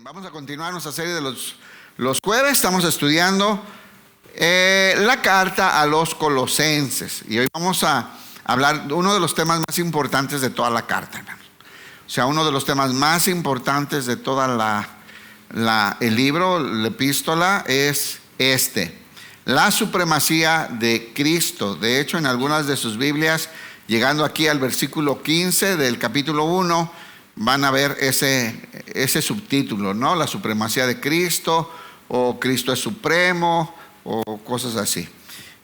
Vamos a continuar nuestra serie de los jueves. Estamos estudiando la carta a los Colosenses. Y hoy vamos a hablar de uno de los temas más importantes de toda la carta, hermanos. O sea, uno de los temas más importantes de toda el libro, la epístola, es la supremacía de Cristo. De hecho, en algunas de sus Biblias, llegando aquí al versículo 15 del capítulo 1, van a ver ese subtítulo, ¿no? La supremacía de Cristo, o Cristo es supremo, o cosas así.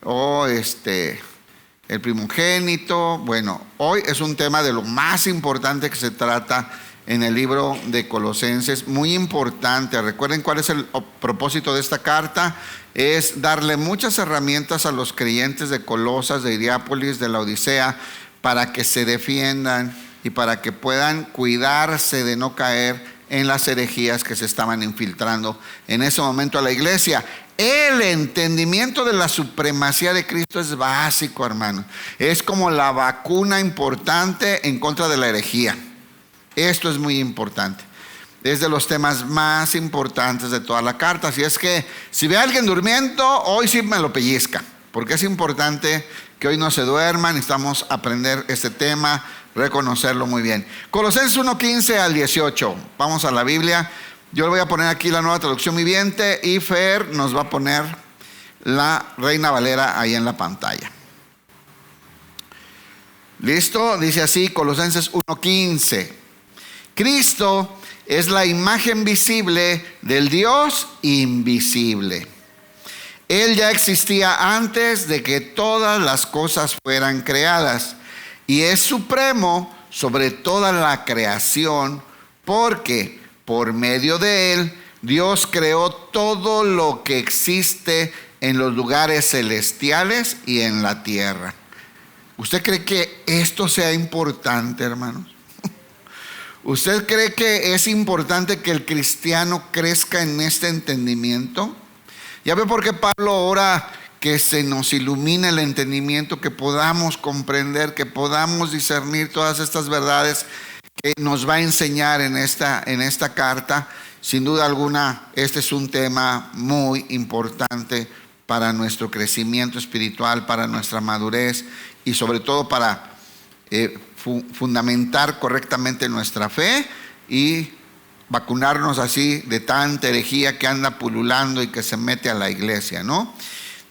O el primogénito. Bueno, hoy es un tema de lo más importante que se trata en el libro de Colosenses. Muy importante. Recuerden cuál es el propósito de esta carta. Es darle muchas herramientas a los creyentes de Colosas, de Hierápolis, de la Odisea, para que se defiendan y para que puedan cuidarse de no caer en las herejías que se estaban infiltrando en ese momento a la iglesia. El entendimiento de la supremacía de Cristo es básico, hermano. Es como la vacuna importante en contra de la herejía. Esto es muy importante. Es de los temas más importantes de toda la carta. Así es que si ve a alguien durmiendo, hoy sí me lo pellizca, porque es importante que hoy no se duerman. Necesitamos aprender este tema, reconocerlo muy bien. Colosenses 1:15 al 18. Vamos a la Biblia. Yo le voy a poner aquí la Nueva Traducción Viviente y Fer nos va a poner la Reina Valera ahí en la pantalla. ¿Listo? Dice así Colosenses 1:15. Cristo es la imagen visible del Dios invisible. Él ya existía antes de que todas las cosas fueran creadas y es supremo sobre toda la creación, porque por medio de Él Dios creó todo lo que existe en los lugares celestiales y en la tierra. ¿Usted cree que esto sea importante, hermanos? ¿Usted cree que es importante que el cristiano crezca en este entendimiento? Ya ve por qué Pablo ora que se nos ilumine el entendimiento, que podamos comprender, que podamos discernir todas estas verdades que nos va a enseñar en esta carta. Sin duda alguna, este es un tema muy importante para nuestro crecimiento espiritual, para nuestra madurez y sobre todo para fundamentar correctamente nuestra fe y vacunarnos así de tanta herejía que anda pululando y que se mete a la iglesia, ¿no?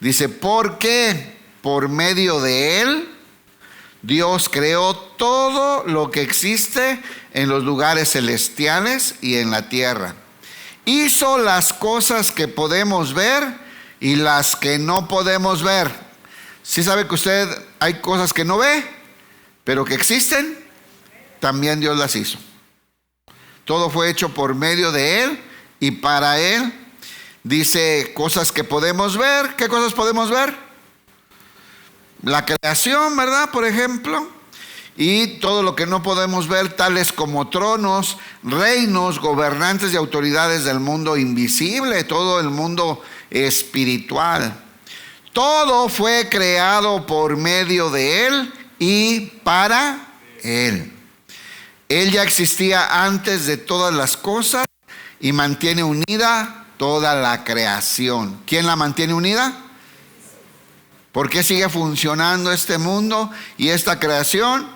Dice, porque por medio de Él Dios creó todo lo que existe en los lugares celestiales y en la tierra. Hizo las cosas que podemos ver y las que no podemos ver. ¿Sí sabe que usted hay cosas que no ve, pero que existen? También Dios las hizo. Todo fue hecho por medio de Él y para Él. Dice cosas que podemos ver. ¿Qué cosas podemos ver? La creación, ¿verdad? Por ejemplo. Y todo lo que no podemos ver, tales como tronos, reinos, gobernantes y autoridades del mundo invisible, todo el mundo espiritual. Todo fue creado por medio de Él y para Él. Él ya existía antes de todas las cosas y mantiene unida toda la creación. ¿Quién la mantiene unida? ¿Por qué sigue funcionando este mundo y esta creación?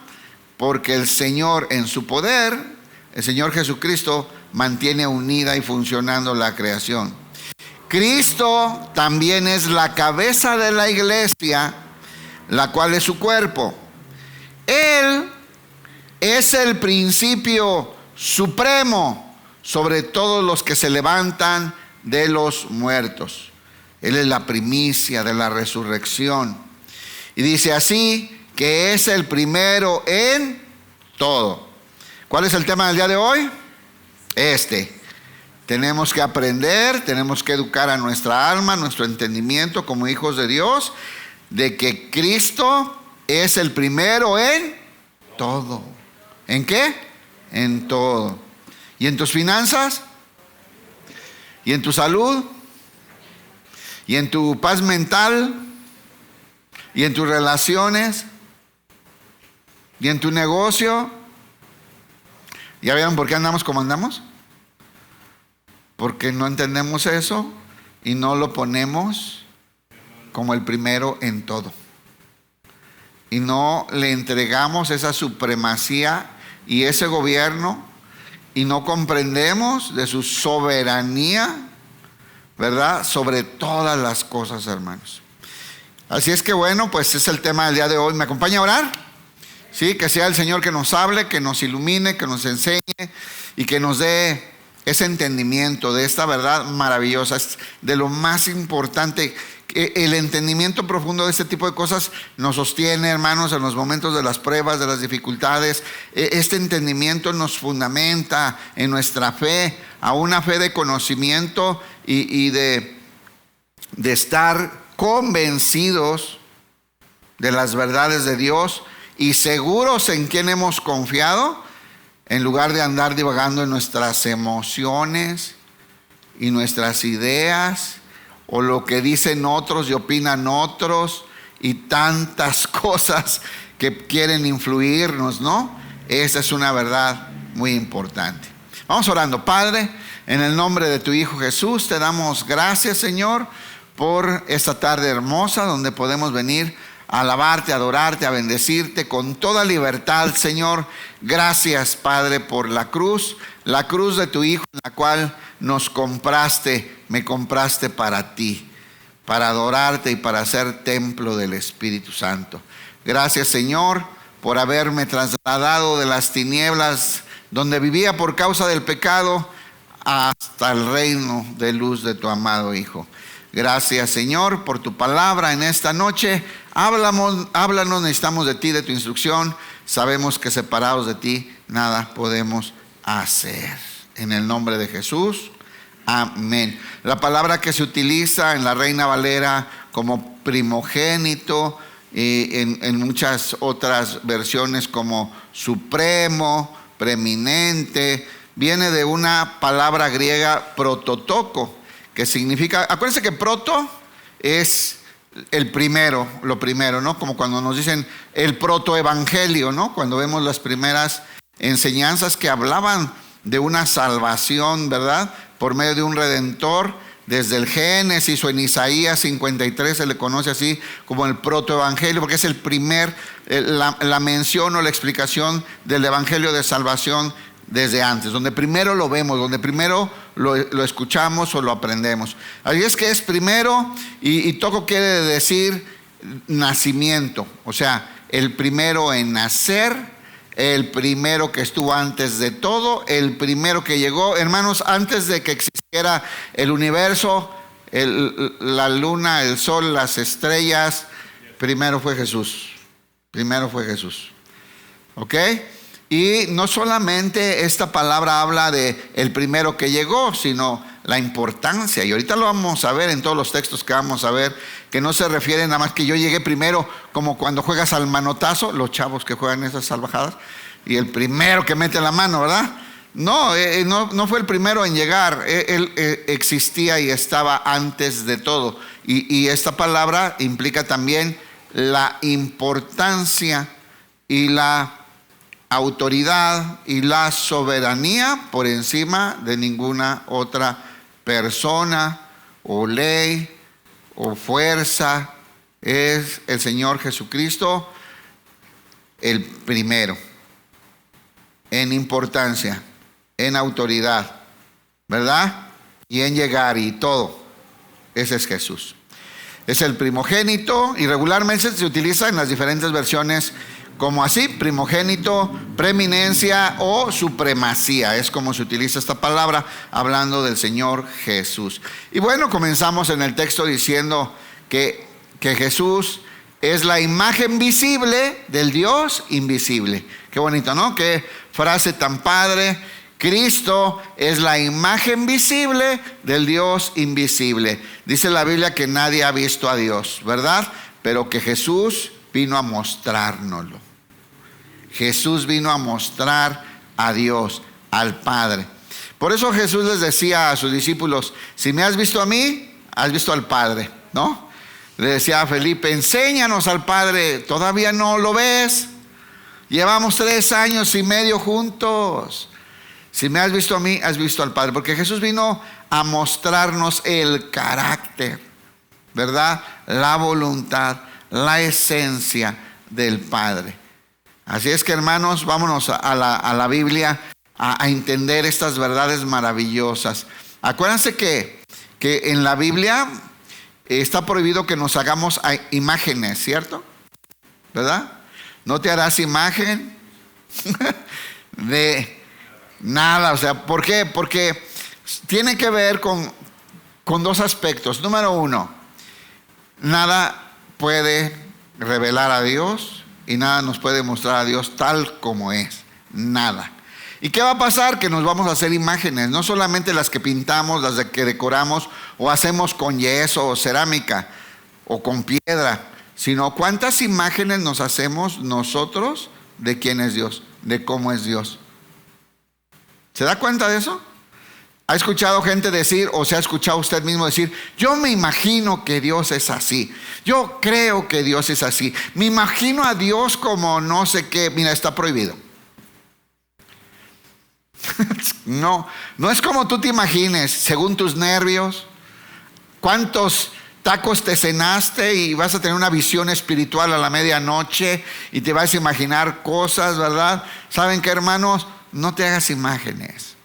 Porque el Señor en su poder, el Señor Jesucristo, mantiene unida y funcionando la creación. Cristo también es la cabeza de la iglesia, la cual es su cuerpo. Él es el principio supremo sobre todos los que se levantan de los muertos. Él es la primicia de la resurrección. Y dice así, que es el primero en todo. ¿Cuál es el tema del día de hoy? Tenemos que aprender, tenemos que educar a nuestra alma, nuestro entendimiento como hijos de Dios, de que Cristo es el primero en todo. ¿En qué? En todo. ¿Y en tus finanzas? ¿Y en tu salud? ¿Y en tu paz mental? ¿Y en tus relaciones? ¿Y en tu negocio? ¿Ya vieron por qué andamos como andamos? porque no entendemos eso y no lo ponemos como el primero en todo. Y no le entregamos esa supremacía y ese gobierno, y no comprendemos de su soberanía, ¿verdad?, sobre todas las cosas, hermanos. Así es que bueno, pues es el tema del día de hoy. ¿Me acompaña a orar? Sí, que sea el Señor que nos hable, que nos ilumine, que nos enseñe y que nos dé ese entendimiento de esta verdad maravillosa. Es de lo más importante. El entendimiento profundo de este tipo de cosas nos sostiene, hermanos, en los momentos de las pruebas, de las dificultades. Este entendimiento nos fundamenta en nuestra fe, a una fe de conocimiento y de estar convencidos de las verdades de Dios y seguros en quien hemos confiado, en lugar de andar divagando en nuestras emociones y nuestras ideas, o lo que dicen otros y opinan otros, y tantas cosas que quieren influirnos, ¿no? Esa es una verdad muy importante. Vamos orando. Padre, en el nombre de tu Hijo Jesús, te damos gracias, Señor, por esta tarde hermosa donde podemos venir a alabarte, a adorarte, a bendecirte con toda libertad, Señor. Gracias, Padre, por la cruz de tu Hijo, en la cual nos compraste, me compraste para ti, para adorarte y para ser templo del Espíritu Santo. Gracias, Señor, por haberme trasladado de las tinieblas donde vivía por causa del pecado hasta el reino de luz de tu amado Hijo. Gracias, Señor, por tu palabra en esta noche. Háblanos, necesitamos de ti, de tu instrucción. Sabemos que separados de ti nada podemos hacer. En el nombre de Jesús, amén. La palabra que se utiliza en la Reina Valera como primogénito, en muchas otras versiones como supremo, preeminente, viene de una palabra griega prototoko, que significa, acuérdense que proto es el primero, lo primero, ¿no? Como cuando nos dicen el protoevangelio, ¿no? Cuando vemos las primeras enseñanzas que hablaban de una salvación, ¿verdad?, por medio de un redentor, desde el Génesis o en Isaías 53 se le conoce así como el protoevangelio, porque es el primer, la mención o la explicación del evangelio de salvación desde antes, donde primero lo vemos, donde primero lo escuchamos o lo aprendemos. Así es que es primero, y toco quiere decir nacimiento, o sea, el primero en nacer, el primero que estuvo antes de todo, el primero que llegó. Hermanos, antes de que existiera el universo, la luna, el sol, las estrellas, primero fue Jesús. Primero fue Jesús. ¿Ok? Y no solamente esta palabra habla de el primero que llegó, sino la importancia. Y ahorita lo vamos a ver en todos los textos que vamos a ver, que no se refiere nada más que yo llegué primero, como cuando juegas al manotazo, los chavos que juegan esas salvajadas, y el primero que mete la mano, ¿verdad? No, no fue el primero en llegar. Él existía y estaba antes de todo. Y esta palabra implica también la importancia y la autoridad y la soberanía por encima de ninguna otra persona o ley o fuerza. Es el Señor Jesucristo el primero en importancia, en autoridad, ¿verdad? Y en llegar y todo. Ese es Jesús. Es el primogénito y regularmente se utiliza en las diferentes versiones como así: primogénito, preeminencia o supremacía. Es como se utiliza esta palabra hablando del Señor Jesús. Y bueno, comenzamos en el texto diciendo que Jesús es la imagen visible del Dios invisible. Qué bonito, ¿no? Qué frase tan padre. Cristo es la imagen visible del Dios invisible. Dice la Biblia que nadie ha visto a Dios, ¿verdad? Pero que Jesús vino a mostrárnoslo. Jesús vino a mostrar a Dios, al Padre. Por eso Jesús les decía a sus discípulos: si me has visto a mí, has visto al Padre, ¿no? Le decía a Felipe: enséñanos al Padre. Todavía no lo ves. Llevamos 3 años y medio juntos. Si me has visto a mí, has visto al Padre. Porque Jesús vino a mostrarnos el carácter, ¿verdad? La voluntad, la esencia del Padre. Así es que, hermanos, vámonos a la Biblia a entender estas verdades maravillosas. Acuérdense que en la Biblia está prohibido que nos hagamos imágenes, ¿cierto? ¿Verdad? No te harás imagen de nada. O sea, ¿por qué? Porque tiene que ver con dos aspectos. Número uno, nada puede revelar a Dios y nada nos puede mostrar a Dios tal como es. Nada. ¿Y qué va a pasar? Que nos vamos a hacer imágenes, no solamente las que pintamos, las que decoramos o hacemos con yeso o cerámica o con piedra, sino cuántas imágenes nos hacemos nosotros de quién es Dios, de cómo es Dios. ¿Se da cuenta de eso? ¿Ha escuchado gente decir, o se ha escuchado usted mismo decir, yo me imagino que Dios es así, yo creo que Dios es así, me imagino a Dios como no sé qué? Mira, está prohibido. No es como tú te imagines, según tus nervios, cuántos tacos te cenaste y vas a tener una visión espiritual a la medianoche y te vas a imaginar cosas, ¿verdad? ¿Saben qué, hermanos? No te hagas imágenes.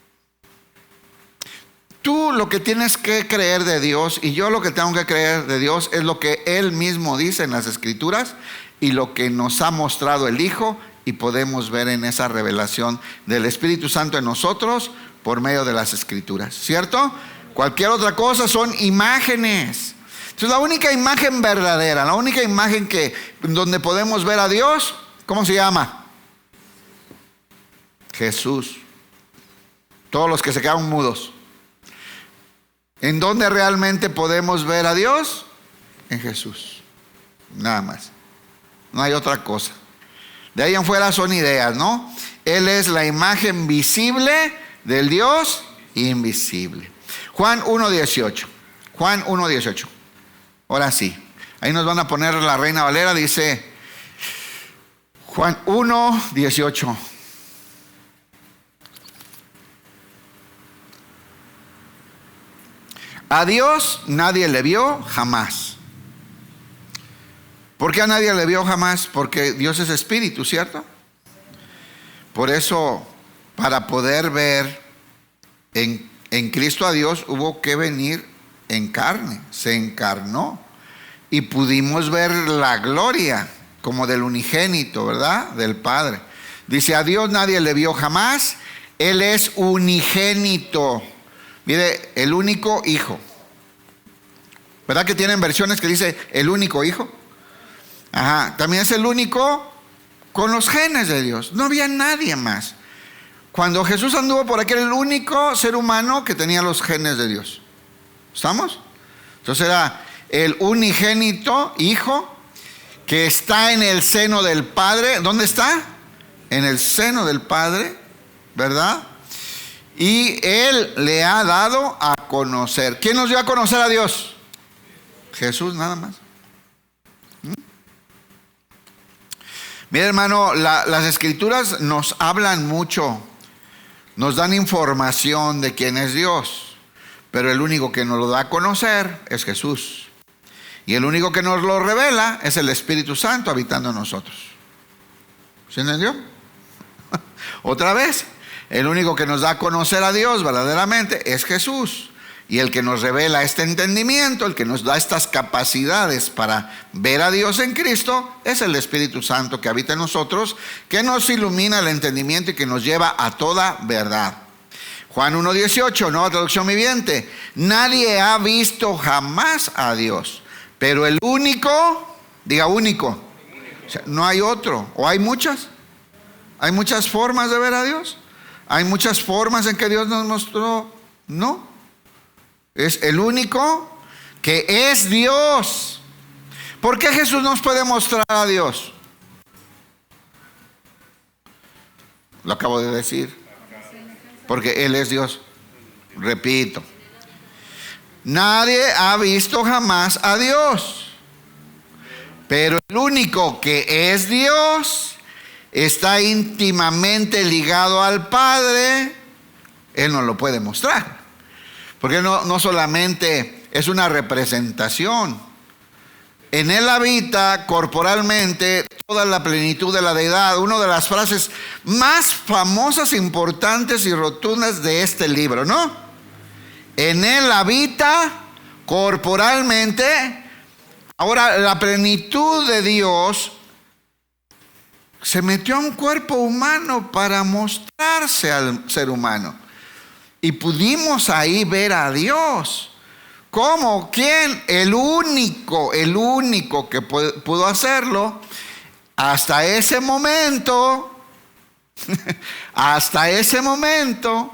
Tú lo que tienes que creer de Dios y yo lo que tengo que creer de Dios es lo que Él mismo dice en las Escrituras y lo que nos ha mostrado el Hijo, y podemos ver en esa revelación del Espíritu Santo en nosotros por medio de las Escrituras, ¿cierto? Cualquier otra cosa son imágenes. Entonces la única imagen verdadera, la única imagen donde podemos ver a Dios, ¿cómo se llama? Jesús. Todos los que se quedan mudos. ¿En dónde realmente podemos ver a Dios? En Jesús. Nada más. No hay otra cosa. De ahí en fuera son ideas, ¿no? Él es la imagen visible del Dios invisible. Juan 1:18. Juan 1:18. Ahora sí. Ahí nos van a poner la Reina Valera. Dice Juan 1:18. A Dios nadie le vio jamás. ¿Por qué a nadie le vio jamás? Porque Dios es espíritu, ¿cierto? Por eso, para poder ver en Cristo a Dios, hubo que venir en carne. Se encarnó. Y pudimos ver la gloria como del unigénito, ¿verdad? Del Padre. Dice, a Dios nadie le vio jamás. Él es unigénito. Mire, el único hijo. ¿Verdad que tienen versiones que dice el único hijo? Ajá, también es el único con los genes de Dios. No había nadie más. Cuando Jesús anduvo por aquí, era el único ser humano que tenía los genes de Dios. ¿Estamos? Entonces era el unigénito hijo que está en el seno del Padre. ¿Dónde está? En el seno del Padre, ¿verdad? Y Él le ha dado a conocer. ¿Quién nos dio a conocer a Dios? Jesús, nada más. Mira, hermano, las Escrituras nos hablan mucho, nos dan información de quién es Dios, pero el único que nos lo da a conocer es Jesús. Y el único que nos lo revela es el Espíritu Santo habitando en nosotros. ¿Se entendió? Otra vez, el único que nos da a conocer a Dios verdaderamente es Jesús. Y el que nos revela este entendimiento, el que nos da estas capacidades para ver a Dios en Cristo, es el Espíritu Santo que habita en nosotros, que nos ilumina el entendimiento y que nos lleva a toda verdad. Juan 1:18, nueva traducción viviente. Nadie ha visto jamás a Dios, pero el único, diga único, o sea, no hay otro, o hay muchas formas de ver a Dios, hay muchas formas en que Dios nos mostró, no. Es el único que es Dios. ¿Por qué Jesús nos puede mostrar a Dios? Lo acabo de decir. Porque Él es Dios. Repito. Nadie ha visto jamás a Dios. Pero el único que es Dios está íntimamente ligado al Padre. Él nos lo puede mostrar. Porque no solamente es una representación. En Él habita corporalmente toda la plenitud de la deidad. Una de las frases más famosas, importantes y rotundas de este libro, ¿no? En Él habita corporalmente. Ahora, la plenitud de Dios se metió a un cuerpo humano para mostrarse al ser humano. Y pudimos ahí ver a Dios. ¿Cómo? ¿Quién? El único que pudo hacerlo hasta ese momento. Hasta ese momento.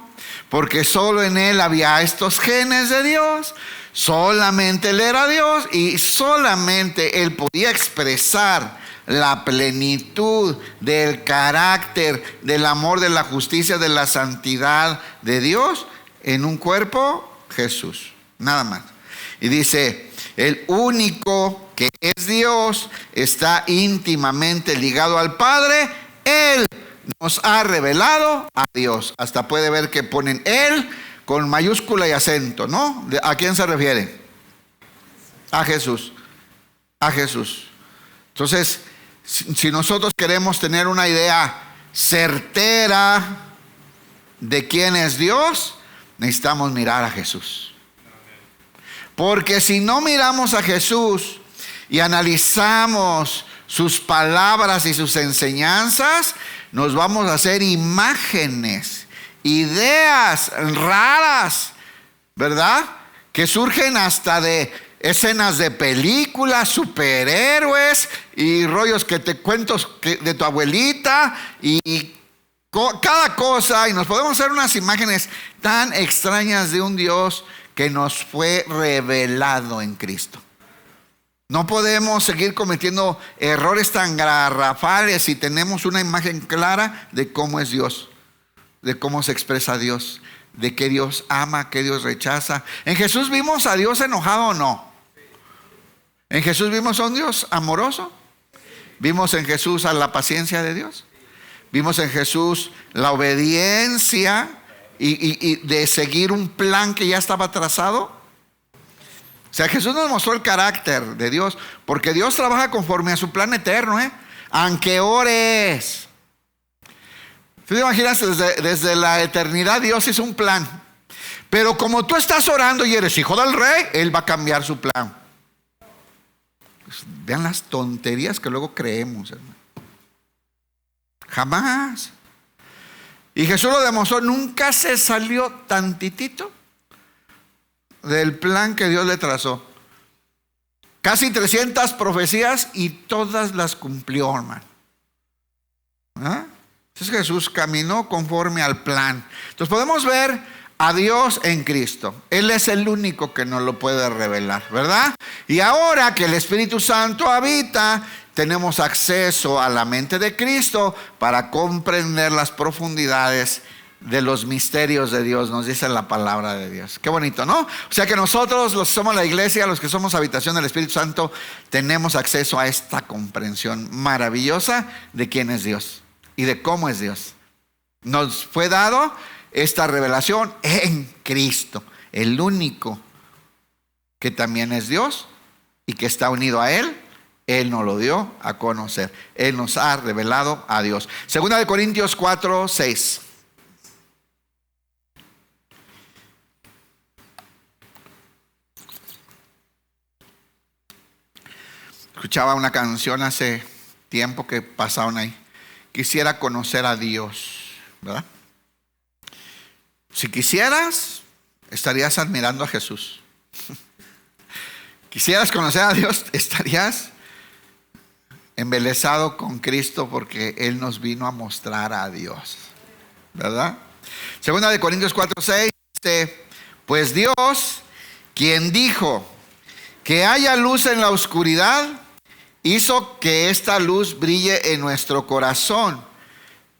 Porque solo en Él había estos genes de Dios. Solamente Él era Dios y solamente Él podía expresar la plenitud del carácter, del amor, de la justicia, de la santidad de Dios en un cuerpo, Jesús, nada más. Y dice, el único que es Dios está íntimamente ligado al Padre. Él nos ha revelado a Dios. Hasta puede ver que ponen Él con mayúscula y acento, ¿no? ¿A quién se refiere? A Jesús. A Jesús. Entonces, si nosotros queremos tener una idea certera de quién es Dios, necesitamos mirar a Jesús. Porque si no miramos a Jesús y analizamos sus palabras y sus enseñanzas, nos vamos a hacer imágenes, ideas raras, ¿verdad? Que surgen hasta de escenas de películas, superhéroes y rollos que te cuento de tu abuelita y cada cosa. Y nos podemos hacer unas imágenes tan extrañas de un Dios que nos fue revelado en Cristo. No podemos seguir cometiendo errores tan garrafales si tenemos una imagen clara de cómo es Dios, de cómo se expresa Dios, de qué Dios ama, qué Dios rechaza. ¿En Jesús vimos a Dios enojado o no? ¿En Jesús vimos a un Dios amoroso? ¿Vimos en Jesús a la paciencia de Dios? ¿Vimos en Jesús la obediencia y de seguir un plan que ya estaba trazado? O sea, Jesús nos mostró el carácter de Dios, porque Dios trabaja conforme a su plan eterno, aunque ores. ¿Tú te imaginas? Desde la eternidad Dios hizo un plan. Pero como tú estás orando y eres hijo del rey, Él va a cambiar su plan. Pues vean las tonterías que luego creemos, hermano. Jamás. Y Jesús lo demostró, nunca se salió tantitito del plan que Dios le trazó. Casi 300 profecías y todas las cumplió, hermano. Entonces Jesús caminó conforme al plan. Entonces podemos ver a Dios en Cristo. Él es el único que nos lo puede revelar, ¿verdad? Y ahora que el Espíritu Santo habita, tenemos acceso a la mente de Cristo para comprender las profundidades de los misterios de Dios, nos dice la palabra de Dios. Qué bonito, ¿no? O sea que nosotros, los que somos la iglesia, los que somos habitación del Espíritu Santo, tenemos acceso a esta comprensión maravillosa de quién es Dios y de cómo es Dios. Nos fue dado esta revelación en Cristo, el único que también es Dios y que está unido a Él. Él nos lo dio a conocer. Él nos ha revelado a Dios. Segunda de Corintios 4:6. Escuchaba una canción hace tiempo que pasaron ahí. Quisiera conocer a Dios, ¿verdad? Si quisieras, estarías admirando a Jesús. Quisieras conocer a Dios, estarías embelesado con Cristo porque Él nos vino a mostrar a Dios, ¿verdad? Segunda de Corintios 4:6 dice, pues Dios, quien dijo que haya luz en la oscuridad, hizo que esta luz brille en nuestro corazón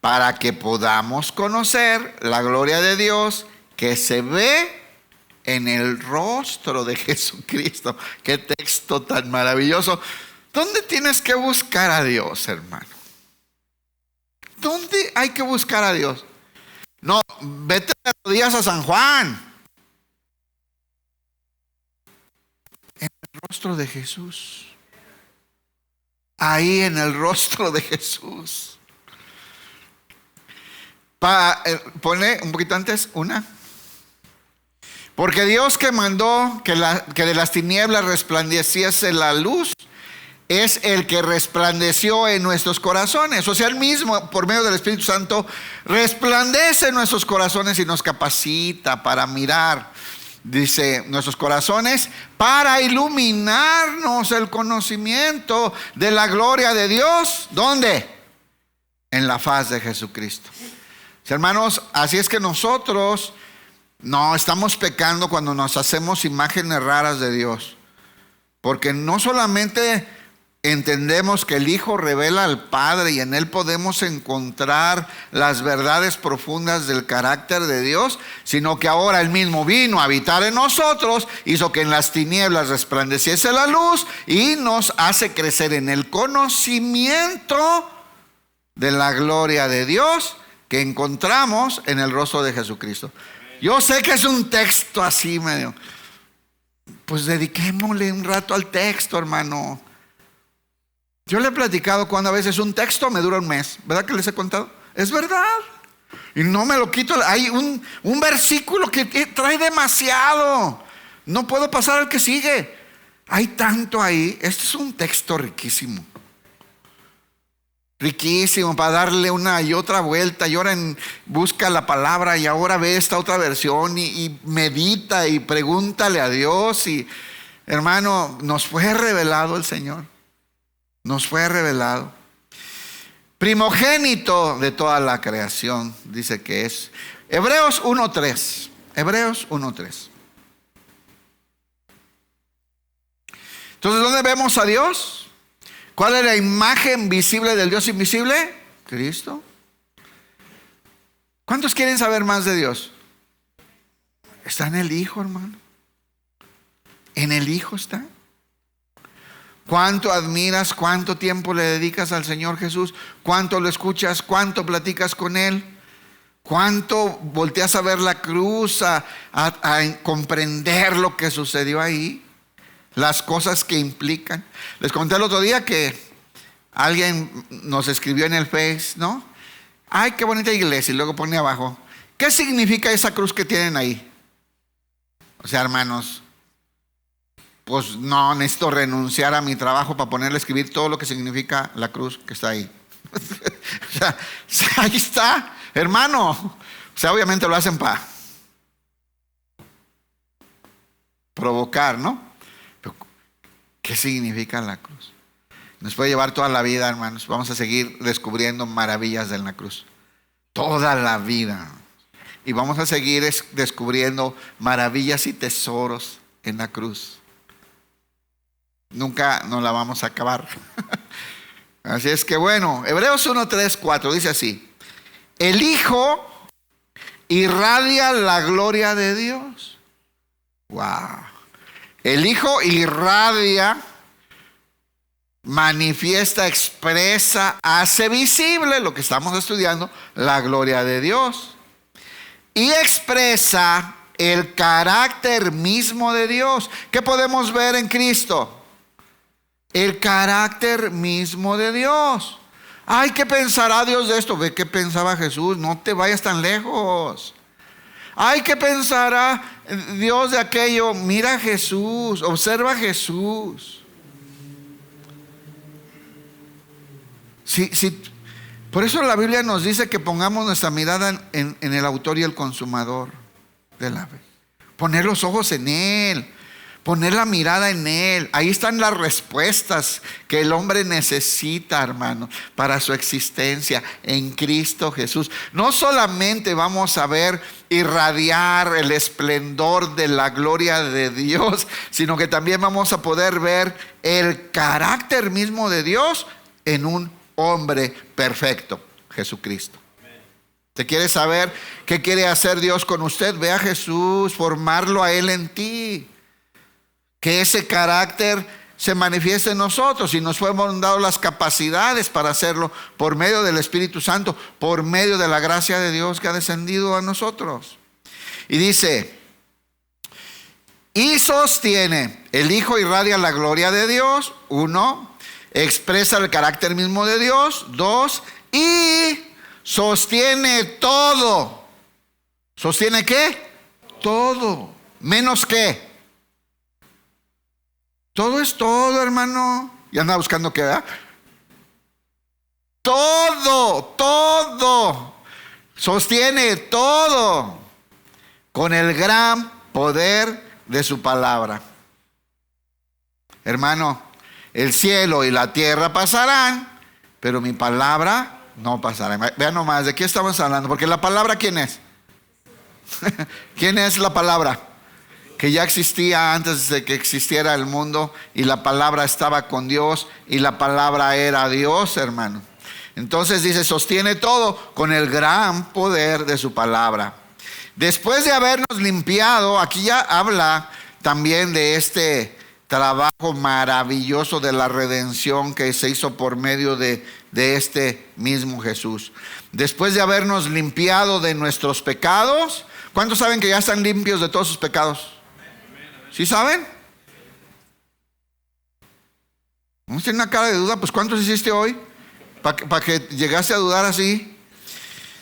para que podamos conocer la gloria de Dios que se ve en el rostro de Jesucristo. Qué texto tan maravilloso. ¿Dónde tienes que buscar a Dios, hermano? ¿Dónde hay que buscar a Dios? No, vete de rodillas a San Juan. En el rostro de Jesús. Ahí en el rostro de Jesús. Pone un poquito antes una. Porque Dios que mandó que de las tinieblas resplandeciese la luz, es el que resplandeció en nuestros corazones. O sea, Él mismo, por medio del Espíritu Santo, resplandece en nuestros corazones y nos capacita para mirar, dice, nuestros corazones, para iluminarnos el conocimiento de la gloria de Dios. ¿Dónde? En la faz de Jesucristo. Hermanos, así es que nosotros no estamos pecando cuando nos hacemos imágenes raras de Dios. Porque no solamente entendemos que el Hijo revela al Padre y en Él podemos encontrar las verdades profundas del carácter de Dios, sino que ahora Él mismo vino a habitar en nosotros, hizo que en las tinieblas resplandeciese la luz y nos hace crecer en el conocimiento de la gloria de Dios que encontramos en el rostro de Jesucristo. Yo sé que es un texto así medio, pues dediquémosle un rato al texto, hermano. Yo le he platicado cuando a veces un texto me dura un mes, ¿verdad que les he contado? Es verdad, y no me lo quito. Hay un versículo que trae demasiado, no puedo pasar al que sigue. Hay tanto ahí. Este es un texto riquísimo. Riquísimo, para darle una y otra vuelta. Y ahora busca la palabra y ahora ve esta otra versión y medita y pregúntale a Dios. Y hermano, nos fue revelado el Señor. Nos fue revelado. Primogénito de toda la creación, dice que es. Hebreos 1:3. Hebreos 1:3. Entonces, ¿dónde vemos a Dios? ¿Cuál es la imagen visible del Dios invisible? Cristo. ¿Cuántos quieren saber más de Dios? Está en el Hijo, hermano. En el Hijo está. ¿Cuánto admiras? ¿Cuánto tiempo le dedicas al Señor Jesús? ¿Cuánto lo escuchas? ¿Cuánto platicas con Él? ¿Cuánto volteas a ver la cruz, a comprender lo que sucedió ahí? Las cosas que implican. Les conté el otro día que alguien nos escribió en el Face, ¿no? Ay, qué bonita iglesia. Y luego pone abajo, ¿qué significa esa cruz que tienen ahí? O sea, hermanos, pues no necesito renunciar a mi trabajo para ponerle a escribir todo lo que significa la cruz que está ahí. O sea, ahí está, hermano. O sea, obviamente lo hacen para provocar, ¿no? Pero, ¿qué significa la cruz? Nos puede llevar toda la vida, hermanos. Vamos a seguir descubriendo maravillas de la cruz. Toda la vida. Y vamos a seguir descubriendo maravillas y tesoros en la cruz. Nunca nos la vamos a acabar. Así es que bueno, Hebreos 1:3-4 dice así: el Hijo irradia la gloria de Dios. Wow. El Hijo irradia, manifiesta, expresa, hace visible lo que estamos estudiando, la gloria de Dios. Y expresa el carácter mismo de Dios. ¿Qué podemos ver en Cristo? El carácter mismo de Dios. Ay, ¿qué pensará Dios de esto? Ve qué pensaba Jesús, no te vayas tan lejos. Ay, ¿qué pensará Dios de aquello? Mira a Jesús, observa a Jesús. Sí, por eso la Biblia nos dice que pongamos nuestra mirada en el autor y el consumador de la fe. Poner los ojos en Él. Poner la mirada en Él. Ahí están las respuestas que el hombre necesita, hermano, para su existencia en Cristo Jesús. No solamente vamos a ver irradiar el esplendor de la gloria de Dios, sino que también vamos a poder ver el carácter mismo de Dios en un hombre perfecto, Jesucristo. ¿Te quiere saber qué quiere hacer Dios con usted? Ve a Jesús, formarlo a Él en ti. Que ese carácter se manifieste en nosotros y nos fueron dadas las capacidades para hacerlo por medio del Espíritu Santo, por medio de la gracia de Dios que ha descendido a nosotros. Y dice, y sostiene, el Hijo irradia la gloria de Dios, 1, expresa el carácter mismo de Dios, 2, y sostiene todo. ¿Sostiene qué? Todo. ¿Menos qué? Todo es todo, hermano. Y anda buscando qué, ¿verdad? Todo. Sostiene todo con el gran poder de su palabra. Hermano, el cielo y la tierra pasarán, pero mi palabra no pasará. Vean nomás, ¿de qué estamos hablando? Porque la palabra, ¿quién es? ¿Quién es la palabra? Que ya existía antes de que existiera el mundo, y la palabra estaba con Dios y la palabra era Dios, hermano. Entonces dice, sostiene todo con el gran poder de su palabra. Después de habernos limpiado, aquí ya habla también de este trabajo maravilloso de la redención que se hizo por medio de este mismo Jesús. Después de habernos limpiado de nuestros pecados, ¿cuántos saben que ya están limpios de todos sus pecados? ¿Sí saben? ¿No tienen una cara de duda? Pues ¿cuántos hiciste hoy? Para que llegaste a dudar así.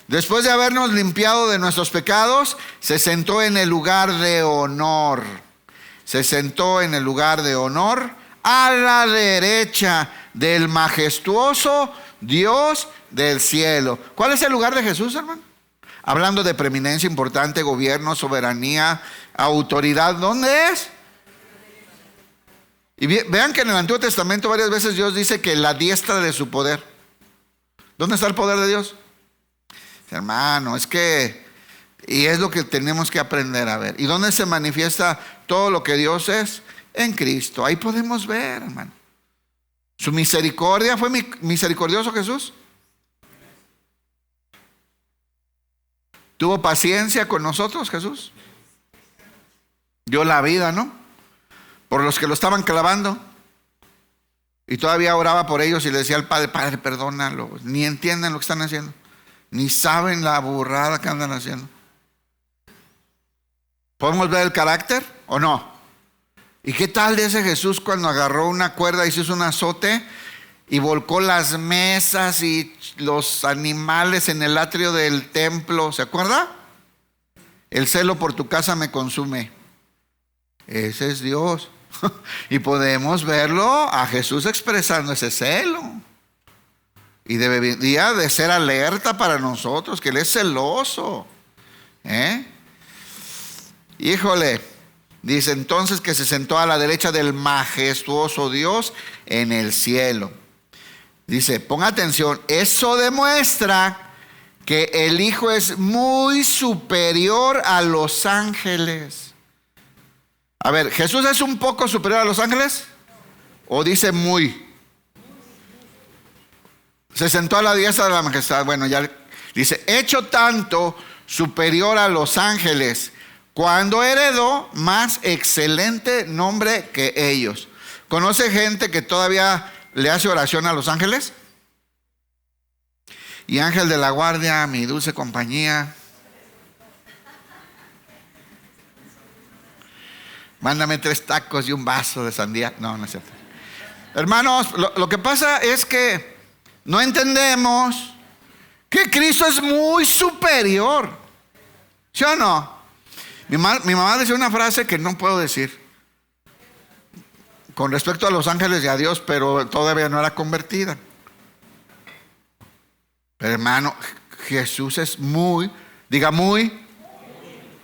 Después de habernos limpiado de nuestros pecados, se sentó en el lugar de honor. Se sentó en el lugar de honor a la derecha del majestuoso Dios del cielo. ¿Cuál es el lugar de Jesús, hermano? Hablando de preeminencia importante, gobierno, soberanía, autoridad. ¿Dónde es? Y vean que en el Antiguo Testamento varias veces Dios dice que la diestra de su poder. ¿Dónde está el poder de Dios? Hermano, es que, y es lo que tenemos que aprender a ver. ¿Y dónde se manifiesta todo lo que Dios es? En Cristo. Ahí podemos ver, hermano. Su misericordia. ¿Fue misericordioso Jesús? ¿Tuvo paciencia con nosotros Jesús? Dio la vida, ¿no? Por los que lo estaban clavando. Y todavía oraba por ellos y le decía al Padre, Padre, perdónalo. Ni entienden lo que están haciendo. Ni saben la burrada que andan haciendo. ¿Podemos ver el carácter o no? ¿Y qué tal de ese Jesús cuando agarró una cuerda y se hizo un azote y volcó las mesas y los animales en el atrio del templo? ¿Se acuerda? El celo por tu casa me consume. Ese es Dios. Y podemos verlo a Jesús expresando ese celo. Y debería de ser alerta para nosotros, que Él es celoso. Híjole, dice entonces que se sentó a la derecha del majestuoso Dios en el cielo. Dice, ponga atención, eso demuestra que el Hijo es muy superior a los ángeles. A ver, ¿Jesús es un poco superior a los ángeles? ¿O dice muy? Se sentó a la diestra de la majestad. Bueno, ya dice, hecho tanto superior a los ángeles, cuando heredó más excelente nombre que ellos. ¿Conoce gente que todavía le hace oración a los ángeles? Y ángel de la guardia, mi dulce compañía, mándame 3 tacos y un vaso de sandía. No, no es cierto. Hermanos, lo que pasa es que no entendemos que Cristo es muy superior. ¿Sí o no? Mi mamá decía una frase que no puedo decir con respecto a los ángeles y a Dios, pero todavía no era convertida. Pero hermano, Jesús es muy, diga muy,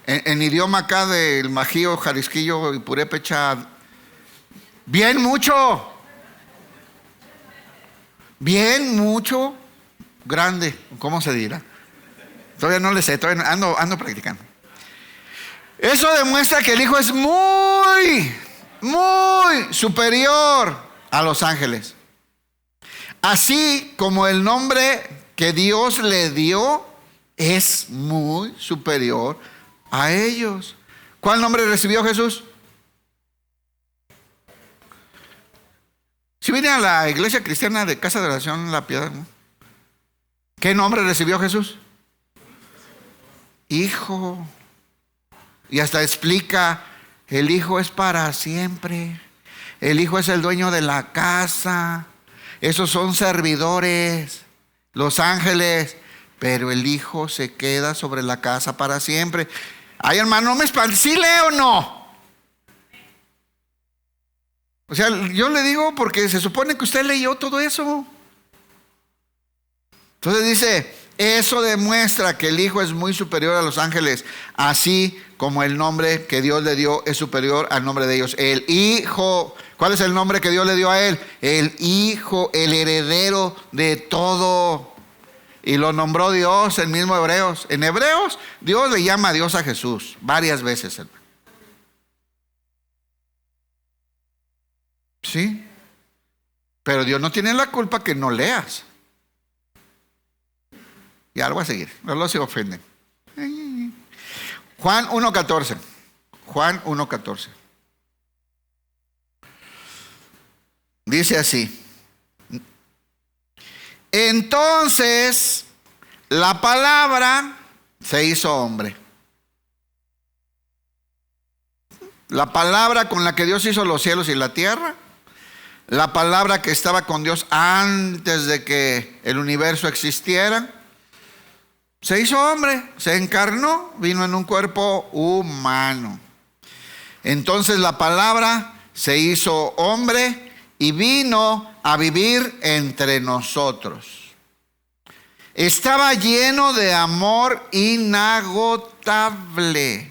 en idioma acá del Majío, Jalisquillo y Purépecha, bien mucho, grande, ¿cómo se dirá? Todavía no le sé, todavía ando practicando. Eso demuestra que el Hijo es muy superior a los ángeles. Así como el nombre que Dios le dio es muy superior a ellos. ¿Cuál nombre recibió Jesús? Si viene a la iglesia cristiana de Casa de Oración La Piedad, ¿no? ¿Qué nombre recibió Jesús? Hijo. Y hasta explica, el Hijo es para siempre. El Hijo es el dueño de la casa. Esos son servidores, los ángeles. Pero el Hijo se queda sobre la casa para siempre. Ay, hermano, no me espantes. ¿Sí leo o no? O sea, yo le digo porque se supone que usted leyó todo eso. Entonces dice, eso demuestra que el Hijo es muy superior a los ángeles, así como el nombre que Dios le dio es superior al nombre de ellos. El Hijo, ¿cuál es el nombre que Dios le dio a él? El Hijo, el heredero de todo. Y lo nombró Dios en mismo Hebreos. En Hebreos, Dios le llama a Dios a Jesús varias veces, hermano. Sí. Pero Dios no tiene la culpa que no leas. Y algo a seguir. No se ofenden. Juan 1:14. Juan 1:14. Dice así. Entonces la palabra se hizo hombre. La palabra con la que Dios hizo los cielos y la tierra. La palabra que estaba con Dios antes de que el universo existiera. Se hizo hombre, se encarnó, vino en un cuerpo humano. Entonces la palabra se hizo hombre y vino a vivir entre nosotros. Estaba lleno de amor inagotable.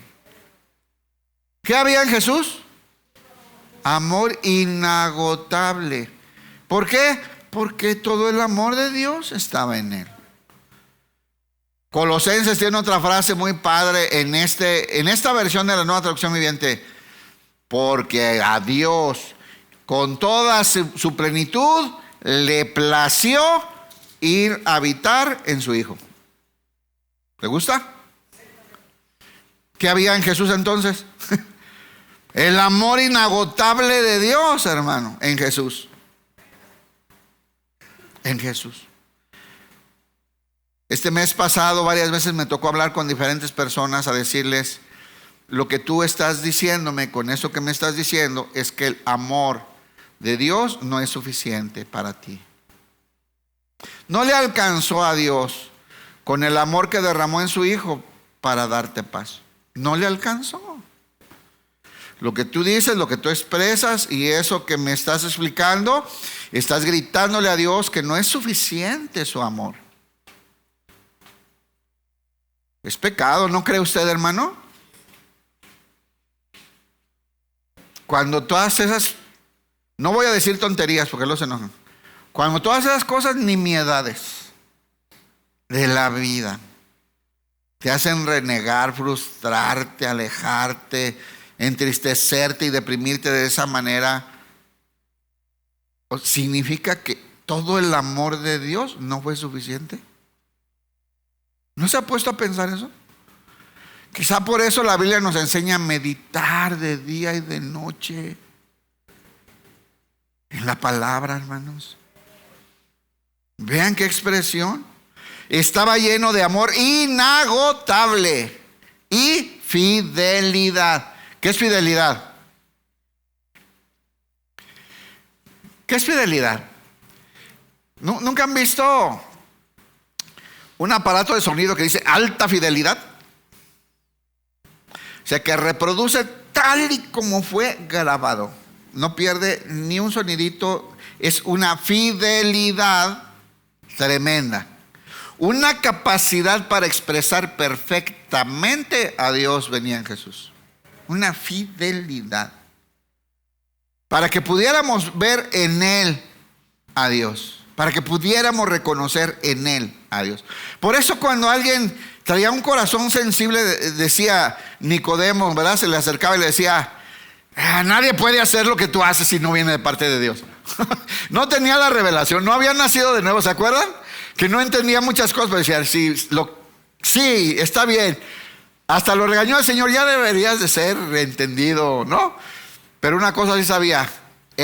¿Qué había en Jesús? Amor inagotable. ¿Por qué? Porque todo el amor de Dios estaba en él. Colosenses tiene otra frase muy padre en esta versión de la Nueva Traducción Viviente. Porque a Dios, con toda su plenitud, le plació ir a habitar en su Hijo. ¿Le gusta? ¿Qué había en Jesús entonces? El amor inagotable de Dios, hermano, en Jesús. En Jesús. Este mes pasado varias veces me tocó hablar con diferentes personas a decirles, lo que tú estás diciéndome con eso que me estás diciendo es que el amor de Dios no es suficiente para ti. No le alcanzó a Dios con el amor que derramó en su Hijo para darte paz. No le alcanzó. Lo que tú dices, lo que tú expresas y eso que me estás explicando, estás gritándole a Dios que no es suficiente su amor. Es pecado, ¿no cree usted, hermano? Cuando todas esas, no voy a decir tonterías porque los enojan. Cuando todas esas cosas nimiedades de la vida te hacen renegar, frustrarte, alejarte, entristecerte y deprimirte de esa manera, significa que todo el amor de Dios no fue suficiente. ¿No se ha puesto a pensar eso? Quizá por eso la Biblia nos enseña a meditar de día y de noche en la palabra, hermanos. Vean qué expresión. Estaba lleno de amor inagotable y fidelidad. ¿Qué es fidelidad? ¿Qué es fidelidad? ¿Nunca han visto un aparato de sonido que dice alta fidelidad? O sea, que reproduce tal y como fue grabado. No pierde ni un sonidito. Es una fidelidad tremenda. Una capacidad para expresar perfectamente a Dios venía en Jesús. Una fidelidad. Para que pudiéramos ver en Él a Dios. Para que pudiéramos reconocer en Él a Dios. Por eso cuando alguien traía un corazón sensible, decía Nicodemo, ¿verdad? Se le acercaba y le decía, nadie puede hacer lo que tú haces si no viene de parte de Dios. No tenía la revelación, no había nacido de nuevo, ¿se acuerdan? Que no entendía muchas cosas, pero decía, sí, está bien. Hasta lo regañó el Señor, ya deberías de ser entendido, ¿no? Pero una cosa sí sabía,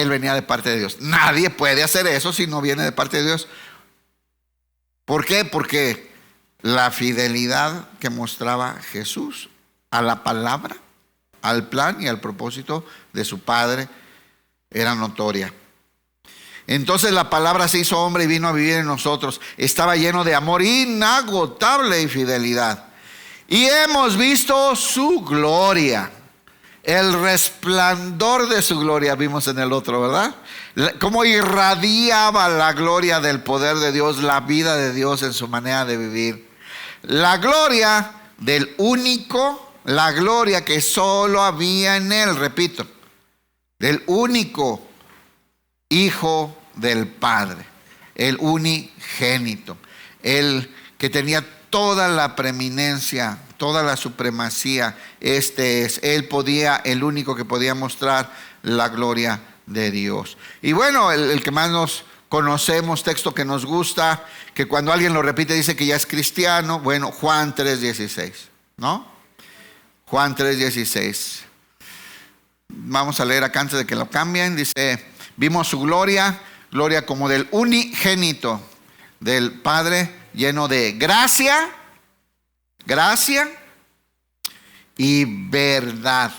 él venía de parte de Dios. Nadie puede hacer eso si no viene de parte de Dios. ¿Por qué? Porque la fidelidad que mostraba Jesús a la palabra, al plan y al propósito de su Padre era notoria. Entonces la palabra se hizo hombre y vino a vivir en nosotros. Estaba lleno de amor inagotable y fidelidad. Y hemos visto su gloria. El resplandor de su gloria vimos en el otro, ¿verdad? Cómo irradiaba la gloria del poder de Dios, la vida de Dios en su manera de vivir. La gloria del único, la gloria que solo había en él, repito, del único Hijo del Padre, el unigénito, el que tenía toda la preeminencia, toda la supremacía. Él podía, el único que podía mostrar la gloria de Dios. Y bueno, el que más nos conocemos, texto que nos gusta, que cuando alguien lo repite dice que ya es cristiano. Bueno, Juan 3:16, ¿no? Juan 3:16. Vamos a leer acá antes de que lo cambien. Dice: vimos su gloria, gloria como del unigénito del Padre, lleno de gracia y verdad.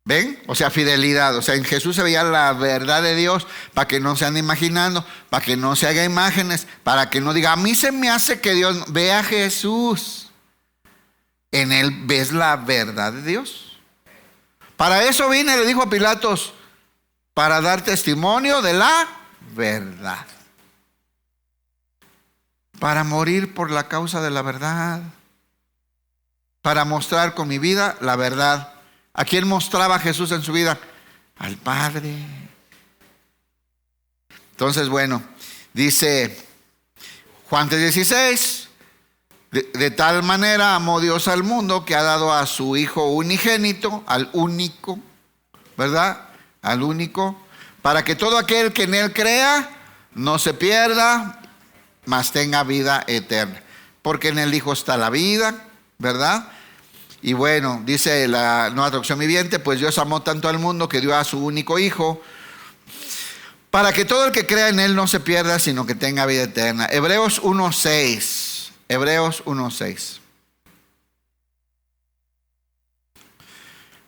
¿Ven? O sea, fidelidad. O sea, en Jesús se veía la verdad de Dios, para que no se ande imaginando, para que no se haga imágenes, para que no diga, a mí se me hace que Dios. Ve a Jesús. En él ves la verdad de Dios. Para eso vine, le dijo a Pilatos, para dar testimonio de la verdad. Para morir por la causa de la verdad. Para mostrar con mi vida la verdad. ¿A quién mostraba Jesús en su vida? Al Padre. Entonces, bueno, dice Juan 3:16, de tal manera amó Dios al mundo que ha dado a su Hijo unigénito, al único, ¿verdad? Al único, para que todo aquel que en él crea no se pierda, mas tenga vida eterna. Porque en el Hijo está la vida, ¿verdad? Y bueno, dice la Nueva Traducción Viviente, pues Dios amó tanto al mundo que dio a su único Hijo, para que todo el que crea en él no se pierda, sino que tenga vida eterna. Hebreos 1:6. Hebreos 1:6.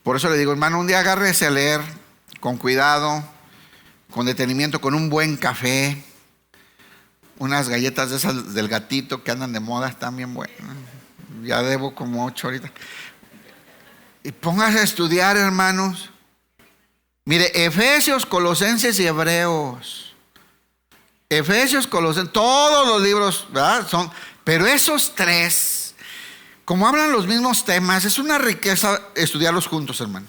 Por eso le digo, hermano, un día agárrese a leer con cuidado, con detenimiento, con un buen café, unas galletas de esas del gatito que andan de moda, están bien buenas. Ya debo como 8 ahorita. Y póngase a estudiar, hermanos. Mire, Efesios, Colosenses y Hebreos. Efesios, Colosenses, todos los libros, ¿verdad? Pero esos tres, como hablan los mismos temas, es una riqueza estudiarlos juntos, hermano.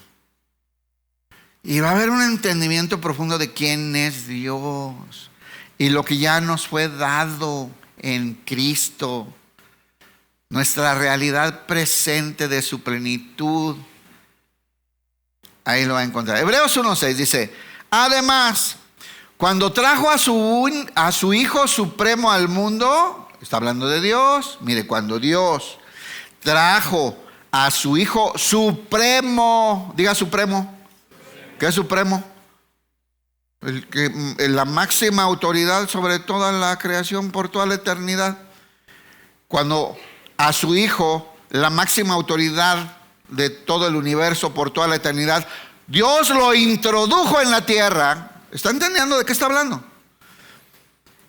Y va a haber un entendimiento profundo de quién es Dios y lo que ya nos fue dado en Cristo. Nuestra realidad presente de su plenitud. Ahí lo va a encontrar. Hebreos 1:6 dice: además, cuando trajo a su Hijo supremo al mundo, está hablando de Dios. Mire, cuando Dios trajo a su Hijo supremo, diga supremo. ¿Qué es supremo? La máxima autoridad sobre toda la creación por toda la eternidad. Cuando a su Hijo, la máxima autoridad de todo el universo por toda la eternidad, Dios lo introdujo en la tierra. ¿Está entendiendo de qué está hablando?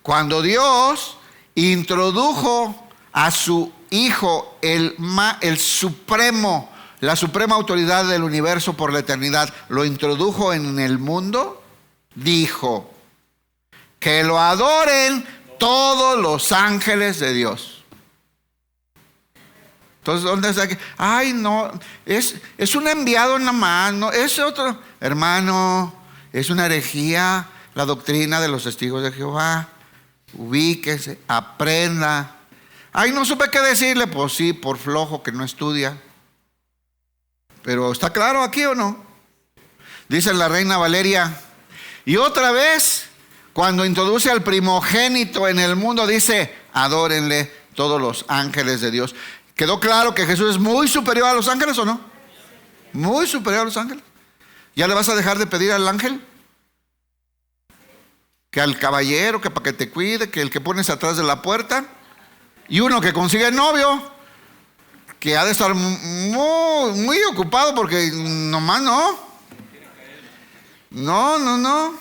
Cuando Dios introdujo a su Hijo, el supremo, la suprema autoridad del universo por la eternidad, lo introdujo en el mundo, dijo que lo adoren todos los ángeles de Dios. Entonces, ¿dónde está aquí? Ay, no, es un enviado nada más, no, es otro. Hermano, es una herejía la doctrina de los testigos de Jehová. Ubíquese, aprenda. Ay, no supe qué decirle. Pues sí, por flojo que no estudia. Pero ¿está claro aquí o no? Dice la Reina Valeria. Y otra vez, cuando introduce al primogénito en el mundo, dice: adórenle todos los ángeles de Dios. ¿Quedó claro que Jesús es muy superior a los ángeles o no? Muy superior a los ángeles. ¿Ya le vas a dejar de pedir al ángel? que al caballero, que para que te cuide, que el que pones atrás de la puerta, y uno que consigue novio, que ha de estar muy ocupado porque nomás no.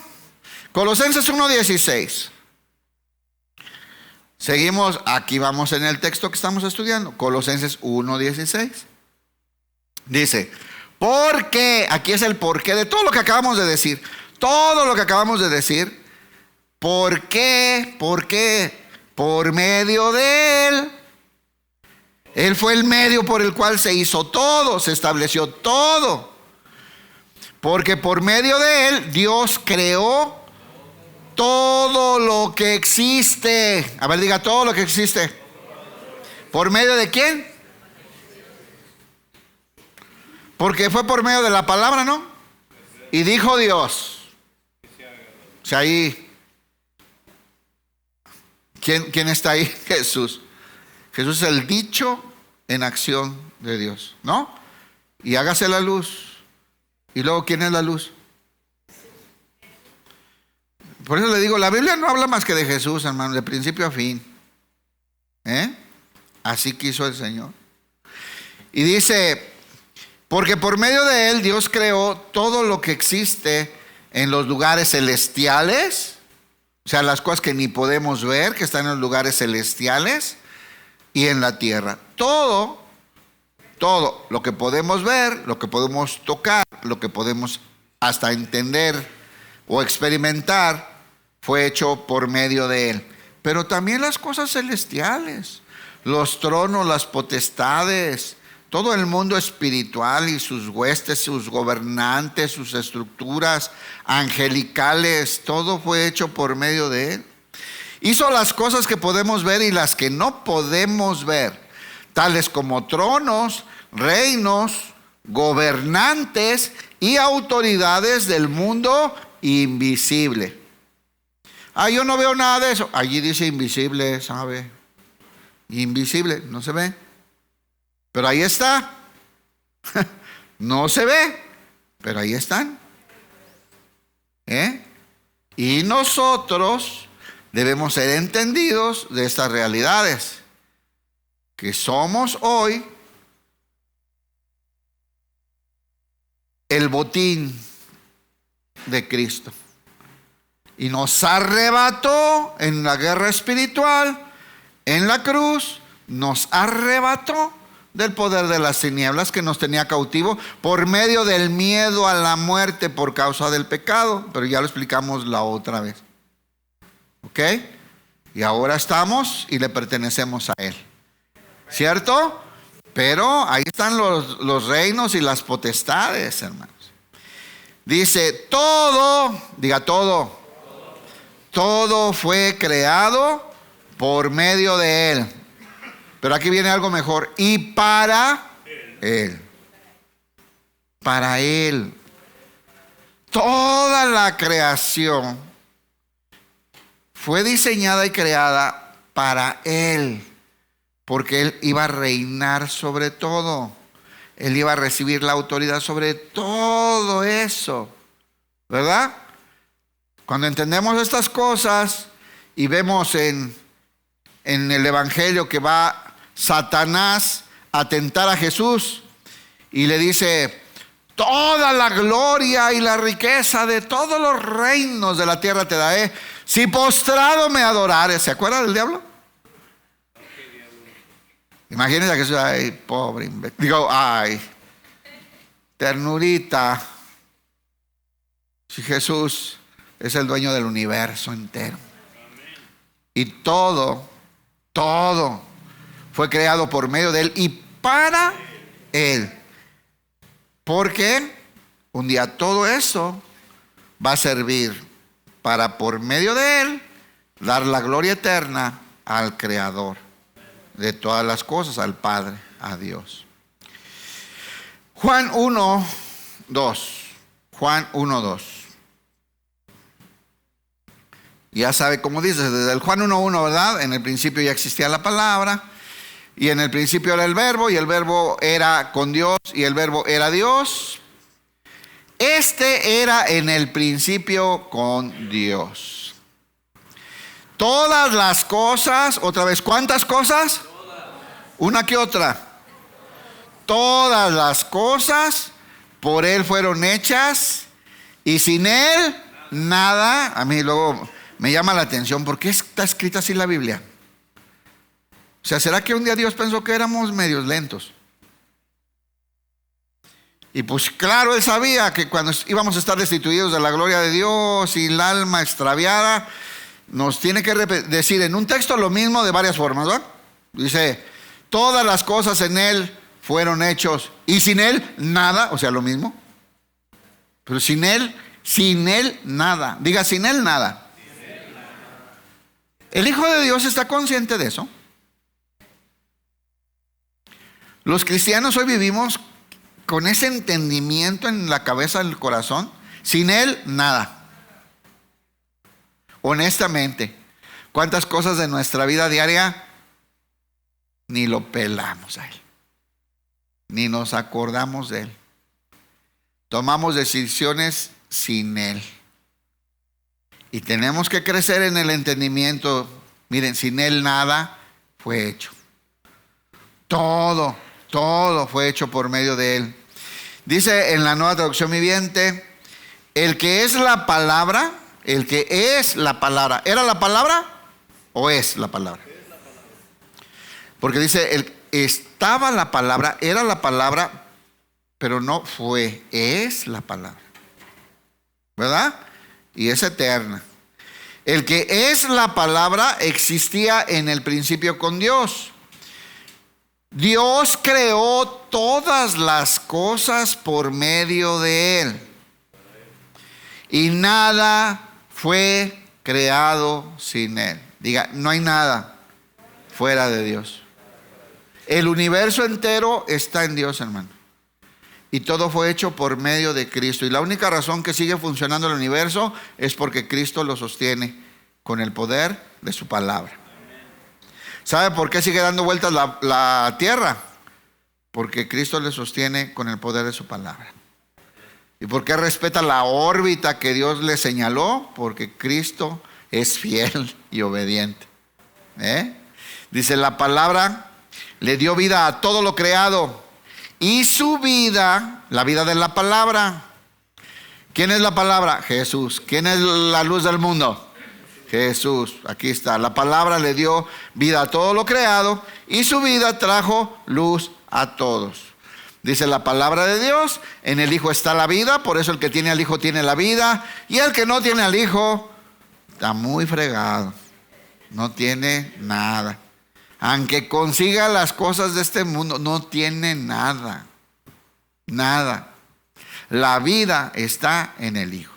Colosenses 1:16. Seguimos, aquí vamos en el texto que estamos estudiando. Colosenses 1:16. Dice, porque, aquí es el porqué de todo lo que acabamos de decir. Todo lo que acabamos de decir. ¿Por qué? Por medio de Él. Él fue el medio por el cual se hizo todo, se estableció todo. Porque por medio de Él Dios creó todo lo que existe. A ver, diga todo lo que existe. ¿Por medio de quién? Porque fue por medio de la palabra, ¿no? Y dijo Dios. O sea, ahí, ¿quién está ahí? Jesús. Jesús es el dicho en acción de Dios, ¿no? Y hágase la luz. Y luego, ¿quién es la luz? Por eso le digo, la Biblia no habla más que de Jesús, hermano, de principio a fin. Así quiso el Señor. Y dice, porque por medio de Él Dios creó todo lo que existe en los lugares celestiales, o sea, las cosas que ni podemos ver, que están en los lugares celestiales, y en la tierra. Todo lo que podemos ver, lo que podemos tocar, lo que podemos hasta entender o experimentar, fue hecho por medio de Él. Pero también las cosas celestiales, los tronos, las potestades, todo el mundo espiritual y sus huestes, sus gobernantes, sus estructuras angelicales, todo fue hecho por medio de Él. Hizo las cosas que podemos ver y las que no podemos ver, tales como tronos, reinos, gobernantes y autoridades del mundo invisible. Yo no veo nada de eso. Allí dice invisible, ¿sabe? Invisible, no se ve. Pero ahí está. No se ve, pero ahí están. Y nosotros debemos ser entendidos de estas realidades, que somos hoy el botín de Cristo. Y nos arrebató en la guerra espiritual, en la cruz, nos arrebató del poder de las tinieblas que nos tenía cautivo por medio del miedo a la muerte por causa del pecado. Pero ya lo explicamos la otra vez. ¿Ok? Y ahora estamos y le pertenecemos a Él. ¿Cierto? Pero ahí están los reinos y las potestades, hermanos. Dice, todo, diga todo. Todo fue creado por medio de Él. Pero aquí viene algo mejor. Y para Él. Para Él. Toda la creación fue diseñada y creada para Él. Porque Él iba a reinar sobre todo. Él iba a recibir la autoridad sobre todo eso. ¿Verdad? Cuando entendemos estas cosas y vemos en el Evangelio que va Satanás a tentar a Jesús y le dice, toda la gloria y la riqueza de todos los reinos de la tierra te daré, si postrado me adorares. ¿Se acuerda del diablo? Imagínense a Jesús, ay, pobre, digo, ay, ternurita. Si Jesús es el dueño del universo entero. Y todo fue creado por medio de Él y para Él. Porque un día todo eso va a servir para, por medio de Él, dar la gloria eterna al Creador de todas las cosas, al Padre, a Dios. Juan 1:2. Juan 1:2. Ya sabe cómo dice, desde el Juan 1:1, ¿verdad? En el principio ya existía la palabra, y en el principio era el verbo, y el verbo era con Dios, y el verbo era Dios. Este era en el principio con Dios. Todas las cosas, otra vez, ¿cuántas cosas? Una que otra. Todas las cosas por Él fueron hechas y sin Él nada. A mí luego me llama la atención, ¿por qué está escrita así la Biblia? O sea, ¿será que un día Dios pensó que éramos medios lentos? Y pues claro, Él sabía que cuando íbamos a estar destituidos de la gloria de Dios y el alma extraviada, nos tiene que decir en un texto lo mismo de varias formas, ¿verdad? Dice, todas las cosas en Él fueron hechos y sin Él nada, o sea, lo mismo. Pero sin Él nada. Diga, sin Él nada. El Hijo de Dios está consciente de eso. Los cristianos hoy vivimos con ese entendimiento en la cabeza del corazón. Sin Él nada. Honestamente, ¿cuántas cosas de nuestra vida diaria ni lo pelamos a Él? Ni nos acordamos de Él. Tomamos decisiones sin Él. Y tenemos que crecer en el entendimiento. Miren, sin Él nada fue hecho. Todo fue hecho por medio de Él. Dice en la Nueva Traducción Viviente, el que es la palabra, el que es la palabra. ¿Era la palabra o es la palabra? Porque dice, estaba la palabra, era la palabra, pero no fue, es la palabra. ¿Verdad? Y es eterna. El que es la palabra existía en el principio con Dios. Dios creó todas las cosas por medio de Él. Y nada fue creado sin Él. Diga, no hay nada fuera de Dios. El universo entero está en Dios, hermano. Y todo fue hecho por medio de Cristo. Y la única razón que sigue funcionando el universo es porque Cristo lo sostiene con el poder de su palabra. ¿Sabe por qué sigue dando vueltas la tierra? Porque Cristo le sostiene con el poder de su palabra. ¿Y por qué respeta la órbita que Dios le señaló? Porque Cristo es fiel y obediente. Dice, la palabra le dio vida a todo lo creado. Y su vida, la vida de la palabra. ¿Quién es la palabra? Jesús. ¿Quién es la luz del mundo? Jesús. Aquí está. La palabra le dio vida a todo lo creado y su vida trajo luz a todos. Dice la palabra de Dios, en el Hijo está la vida, por eso el que tiene al Hijo tiene la vida, y el que no tiene al Hijo está muy fregado, no tiene nada. Aunque consiga las cosas de este mundo, no tiene nada, nada. La vida está en el Hijo.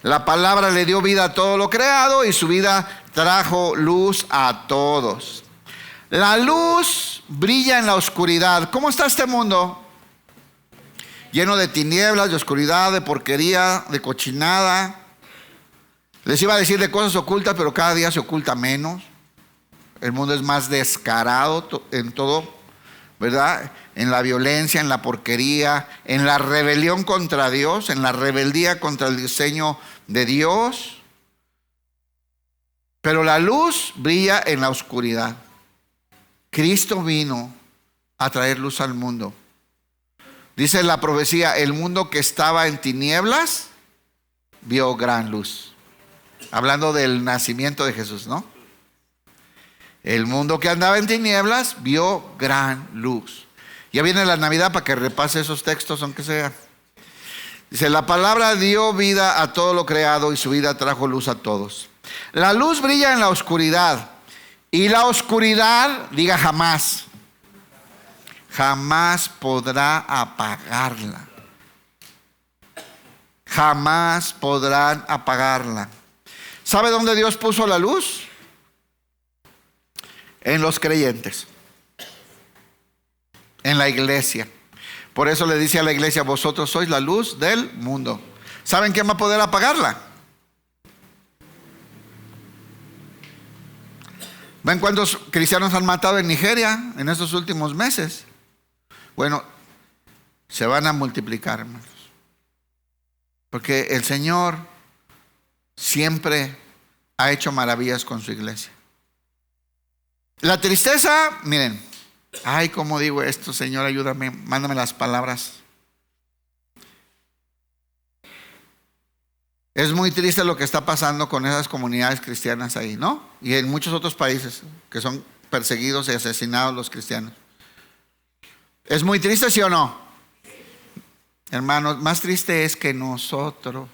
La palabra le dio vida a todo lo creado y su vida trajo luz a todos. La luz brilla en la oscuridad. ¿Cómo está este mundo? Lleno de tinieblas, de oscuridad, de porquería, de cochinada. Les iba a decir de cosas ocultas, pero cada día se oculta menos. El mundo es más descarado en todo, ¿verdad? En la violencia, en la porquería, en la rebelión contra Dios, en la rebeldía contra el diseño de Dios. Pero la luz brilla en la oscuridad. Cristo vino a traer luz al mundo. Dice la profecía, el mundo que estaba en tinieblas vio gran luz. Hablando del nacimiento de Jesús, ¿no? El mundo que andaba en tinieblas vio gran luz. Ya viene la Navidad para que repase esos textos, aunque sea. Dice, la palabra dio vida a todo lo creado y su vida trajo luz a todos. La luz brilla en la oscuridad y la oscuridad, diga jamás, jamás podrá apagarla. Jamás podrán apagarla. ¿Sabe dónde Dios puso la luz? En los creyentes, en la iglesia. Por eso le dice a la iglesia, vosotros sois la luz del mundo. ¿Saben quién va a poder apagarla? ¿Ven cuántos cristianos han matado en Nigeria en estos últimos meses? Bueno, se van a multiplicar, hermanos. Porque el Señor siempre ha hecho maravillas con su iglesia. La tristeza, miren, ay, ¿cómo digo esto, Señor? Ayúdame, mándame las palabras. Es muy triste lo que está pasando con esas comunidades cristianas ahí, ¿no? Y en muchos otros países que son perseguidos y asesinados los cristianos. ¿Es muy triste, sí o no? Hermanos, más triste es que nosotros,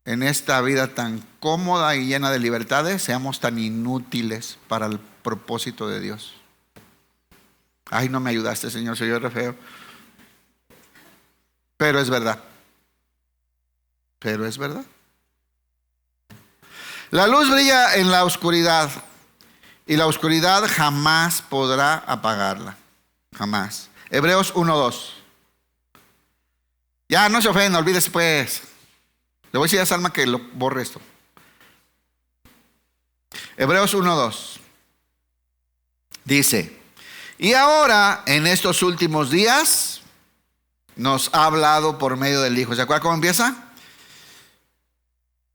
en esta vida tan cómoda y llena de libertades, seamos tan inútiles para el propósito de Dios. Ay, no me ayudaste, Señor, soy yo re feo. Pero es verdad. Pero es verdad. La luz brilla en la oscuridad y la oscuridad jamás podrá apagarla. Jamás. Hebreos 1:2. Ya no se ofenda, olvídese pues. Le voy a decir a Salma que lo borre esto. Hebreos 1:2 dice: y ahora en estos últimos días nos ha hablado por medio del Hijo. ¿Se acuerdan cómo empieza?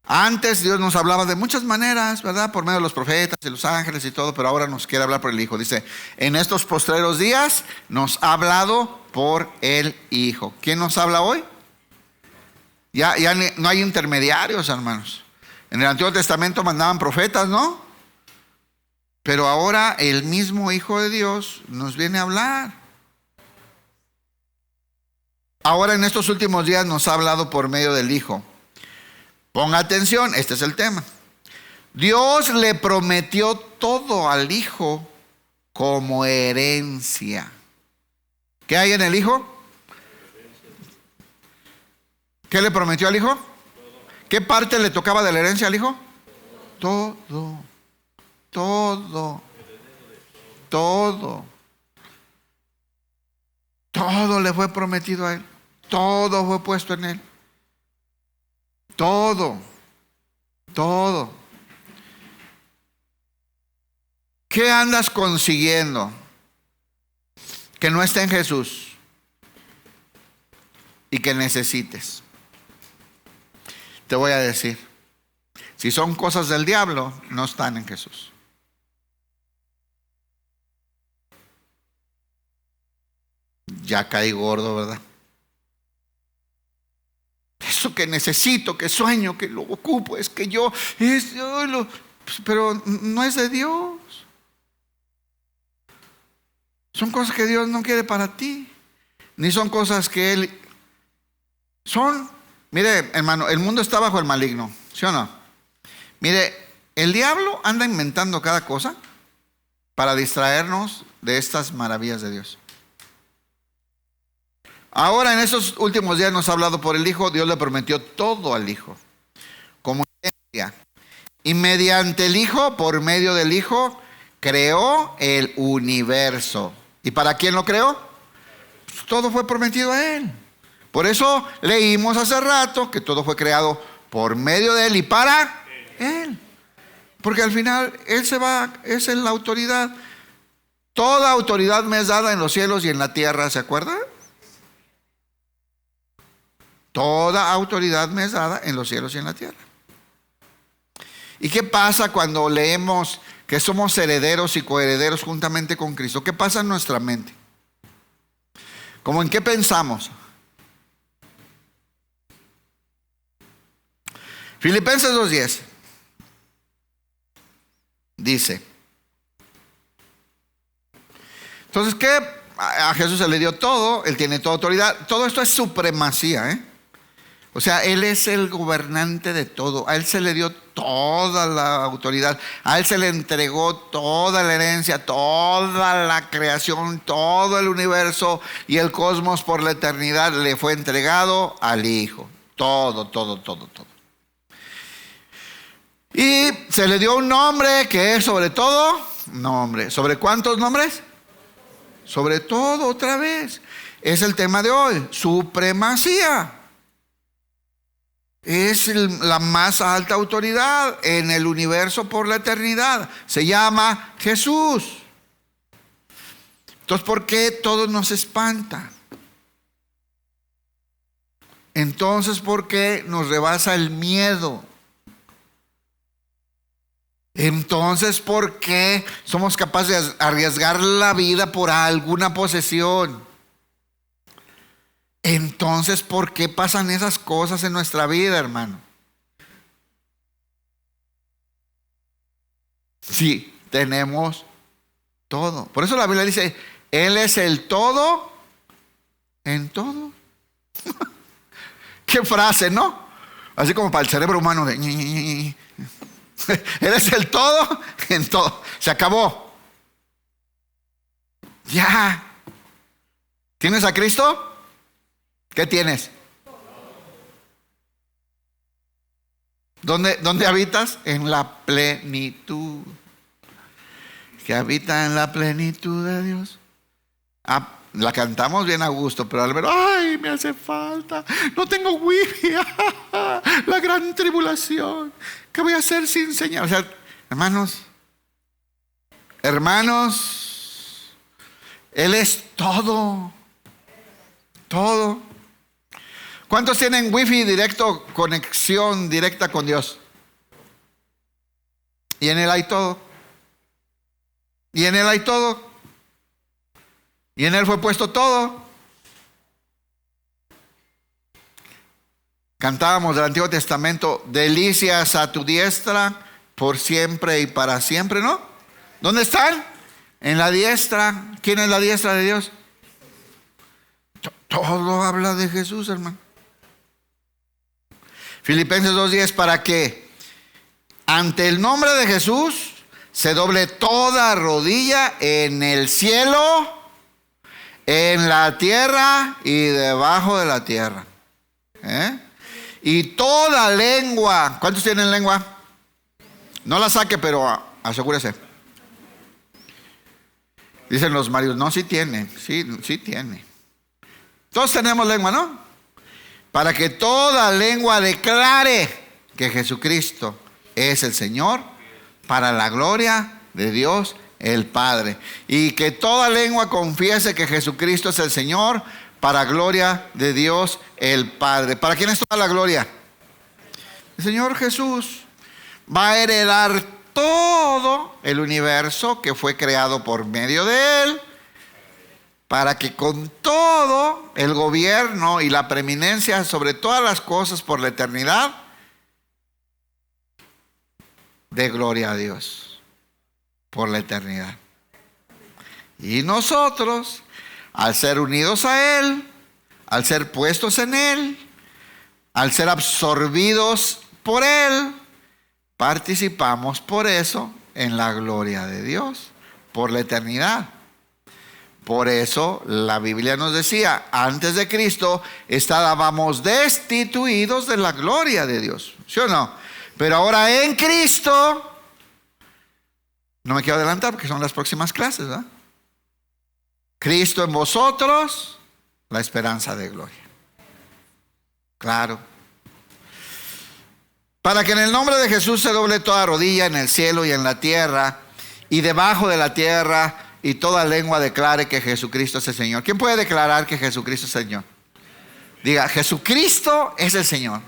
Antes Dios nos hablaba de muchas maneras, ¿verdad? Por medio de los profetas y los ángeles y todo, pero ahora nos quiere hablar por el Hijo. Dice, en estos postreros días nos ha hablado por el Hijo. ¿Quién nos habla hoy? Ya no hay intermediarios, hermanos. En el Antiguo Testamento mandaban profetas, ¿no? Pero ahora el mismo Hijo de Dios nos viene a hablar. Ahora en estos últimos días nos ha hablado por medio del Hijo. Ponga atención, este es el tema. Dios le prometió todo al Hijo como herencia. ¿Qué hay en el Hijo? ¿Qué le prometió al Hijo? ¿Qué parte le tocaba de la herencia al Hijo? Todo. Todo le fue prometido a él. Todo fue puesto en él. Todo. ¿Qué andas consiguiendo que no esté en Jesús y que necesites? Te voy a decir, si son cosas del diablo, no están en Jesús. Ya caí gordo, ¿verdad? Eso que necesito, que sueño, que lo ocupo, es que pero no es de Dios. Son cosas que Dios no quiere para ti, ni son cosas que Él son. Mire, hermano, el mundo está bajo el maligno, ¿sí o no? Mire, el diablo anda inventando cada cosa para distraernos de estas maravillas de Dios. Ahora en estos últimos días nos ha hablado por el Hijo. Dios le prometió todo al Hijo como herencia. Y mediante el Hijo, por medio del Hijo, creó el universo. ¿Y para quién lo creó? Pues todo fue prometido a Él. Por eso leímos hace rato que todo fue creado por medio de Él y para Él. Porque al final Él se va, es en la autoridad. Toda autoridad me es dada en los cielos y en la tierra, ¿se acuerdan? Toda autoridad me es dada en los cielos y en la tierra. ¿Y qué pasa cuando leemos que somos herederos y coherederos juntamente con Cristo? ¿Qué pasa en nuestra mente? ¿Cómo en qué pensamos? Filipenses 2:10 dice, entonces, ¿qué? A Jesús se le dio todo, Él tiene toda autoridad. Todo esto es supremacía, O sea, Él es el gobernante de todo. A Él se le dio toda la autoridad. A Él se le entregó toda la herencia, toda la creación, todo el universo y el cosmos por la eternidad le fue entregado al Hijo. Todo. Y se le dio un nombre que es sobre todo nombre. ¿Sobre cuántos nombres? Sobre todo, otra vez. Es el tema de hoy, supremacía. Es la más alta autoridad en el universo por la eternidad. Se llama Jesús. Entonces, ¿por qué todo nos espanta? Entonces, ¿por qué nos rebasa el miedo? Entonces, ¿por qué somos capaces de arriesgar la vida por alguna posesión? Entonces, ¿por qué pasan esas cosas en nuestra vida, hermano? Sí, tenemos todo. Por eso la Biblia dice, Él es el todo en todo. Qué frase, ¿no? Así como para el cerebro humano de Él es el todo en todo. Se acabó. Ya. ¿Tienes a Cristo? ¿Qué tienes? ¿Dónde habitas? En la plenitud. Que habita en la plenitud de Dios. La cantamos bien a gusto, pero al ver, ay, me hace falta, no tengo wifi, la gran tribulación, ¿qué voy a hacer sin señal? O sea, hermanos, Él es todo, todo. ¿Cuántos tienen wifi directo, conexión directa con Dios? Y en Él hay todo. Y en Él hay todo. Y en Él fue puesto todo. Cantábamos del Antiguo Testamento, delicias a tu diestra por siempre y para siempre, ¿no? ¿Dónde están? En la diestra. ¿Quién es la diestra de Dios? Todo habla de Jesús, hermano. Filipenses 2:10, para que ante el nombre de Jesús se doble toda rodilla en el cielo, en la tierra y debajo de la tierra. Y toda lengua. ¿Cuántos tienen lengua? No la saque, pero asegúrese. Dicen los maridos, no, sí tiene. Sí tiene. Todos tenemos lengua, ¿no? Para que toda lengua declare que Jesucristo es el Señor, para la gloria de Dios el Padre. Y que toda lengua confiese que Jesucristo es el Señor, para gloria de Dios el Padre. ¿Para quién es toda la gloria? El Señor Jesús va a heredar todo el universo que fue creado por medio de Él, para que con todo el gobierno y la preeminencia sobre todas las cosas por la eternidad, dé gloria a Dios por la eternidad. Y nosotros, al ser unidos a Él, al ser puestos en Él, al ser absorbidos por Él, participamos por eso en la gloria de Dios por la eternidad. Por eso la Biblia nos decía, antes de Cristo estábamos destituidos de la gloria de Dios, ¿sí o no? Pero ahora en Cristo, no me quiero adelantar porque son las próximas clases, ¿verdad? Cristo en vosotros, la esperanza de gloria. Claro. Para que en el nombre de Jesús se doble toda rodilla en el cielo y en la tierra y debajo de la tierra, y toda lengua declare que Jesucristo es el Señor. ¿Quién puede declarar que Jesucristo es el Señor? Diga, Jesucristo es el Señor.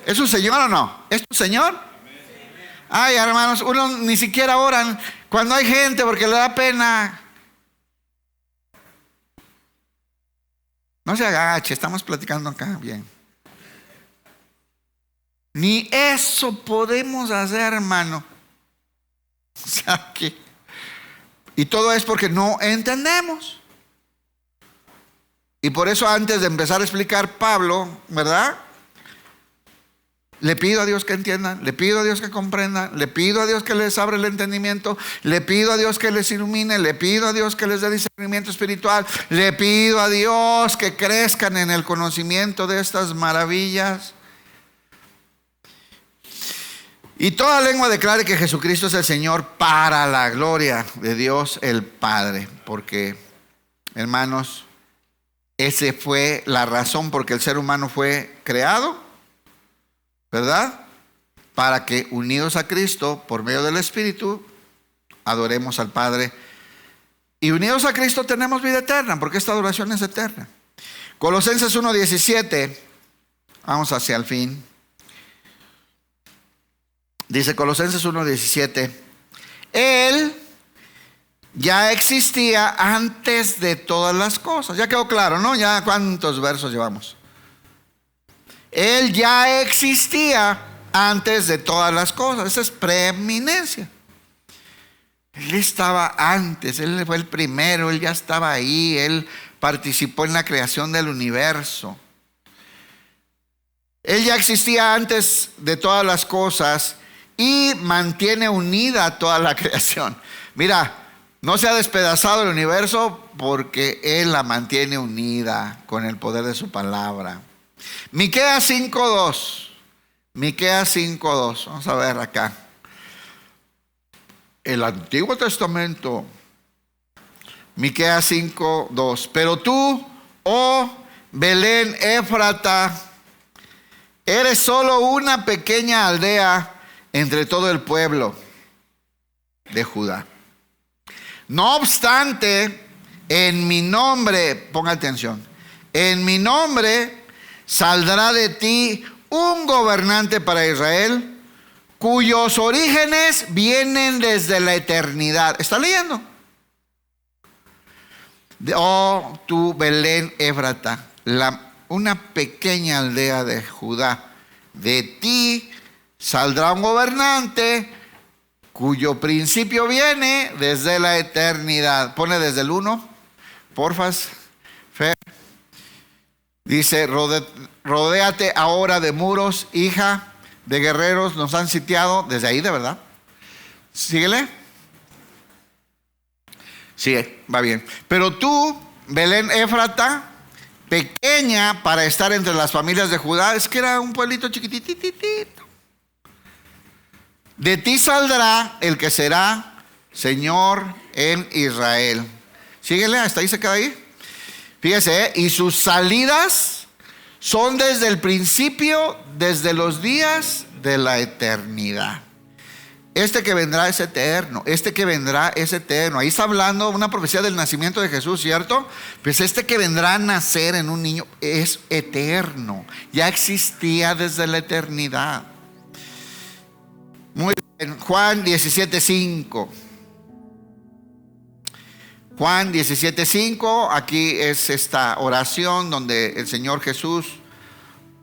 ¿Es un Señor o no? ¿Es tu Señor? Ay, hermanos, uno ni siquiera oran cuando hay gente porque le da pena. No se agache, estamos platicando acá bien. Ni eso podemos hacer, hermano. O sea que... Y todo es porque no entendemos. Y por eso antes de empezar a explicar Pablo, ¿verdad? Le pido a Dios que entiendan, le pido a Dios que comprendan, le pido a Dios que les abra el entendimiento, le pido a Dios que les ilumine, le pido a Dios que les dé discernimiento espiritual, le pido a Dios que crezcan en el conocimiento de estas maravillas. Y toda lengua declare que Jesucristo es el Señor, para la gloria de Dios el Padre. Porque, hermanos, esa fue la razón por que el ser humano fue creado, ¿verdad? Para que unidos a Cristo por medio del Espíritu adoremos al Padre. Y unidos a Cristo tenemos vida eterna, porque esta adoración es eterna. Colosenses 1:17, vamos hacia el fin. Dice Colosenses 1:17, Él ya existía antes de todas las cosas. Ya quedó claro, ¿no? Ya cuántos versos llevamos. Él ya existía antes de todas las cosas. Esa es preeminencia. Él estaba antes, Él fue el primero, Él ya estaba ahí, Él participó en la creación del universo. Él ya existía antes de todas las cosas y mantiene unida toda la creación. Mira, no se ha despedazado el universo porque Él la mantiene unida con el poder de su palabra. Miqueas 5:2. Miqueas 5:2. Vamos a ver acá. El Antiguo Testamento. Miqueas 5:2. Pero tú, oh Belén Éfrata, eres solo una pequeña aldea entre todo el pueblo de Judá. No obstante, en mi nombre, ponga atención, en mi nombre saldrá de ti un gobernante para Israel, cuyos orígenes vienen desde la eternidad. ¿Está leyendo? Oh, tú Belén Éfrata, una pequeña aldea de Judá, de ti saldrá un gobernante cuyo principio viene desde la eternidad. Pone desde el 1, porfas, Fe. Dice, rodéate ahora de muros, hija de guerreros, nos han sitiado. Desde ahí, de verdad. Síguele. Sigue, va bien. Pero tú, Belén Éfrata, pequeña para estar entre las familias de Judá, es que era un pueblito chiquititito. De ti saldrá el que será Señor en Israel. Síguele, hasta ahí se queda ahí. Fíjese, y sus salidas son desde el principio, desde los días de la eternidad. Este que vendrá es eterno, este que vendrá es eterno. Ahí está hablando una profecía del nacimiento de Jesús, ¿cierto? Pues este que vendrá a nacer en un niño es eterno, ya existía desde la eternidad. Muy bien, Juan 17:5. Juan 17:5, aquí es esta oración donde el Señor Jesús,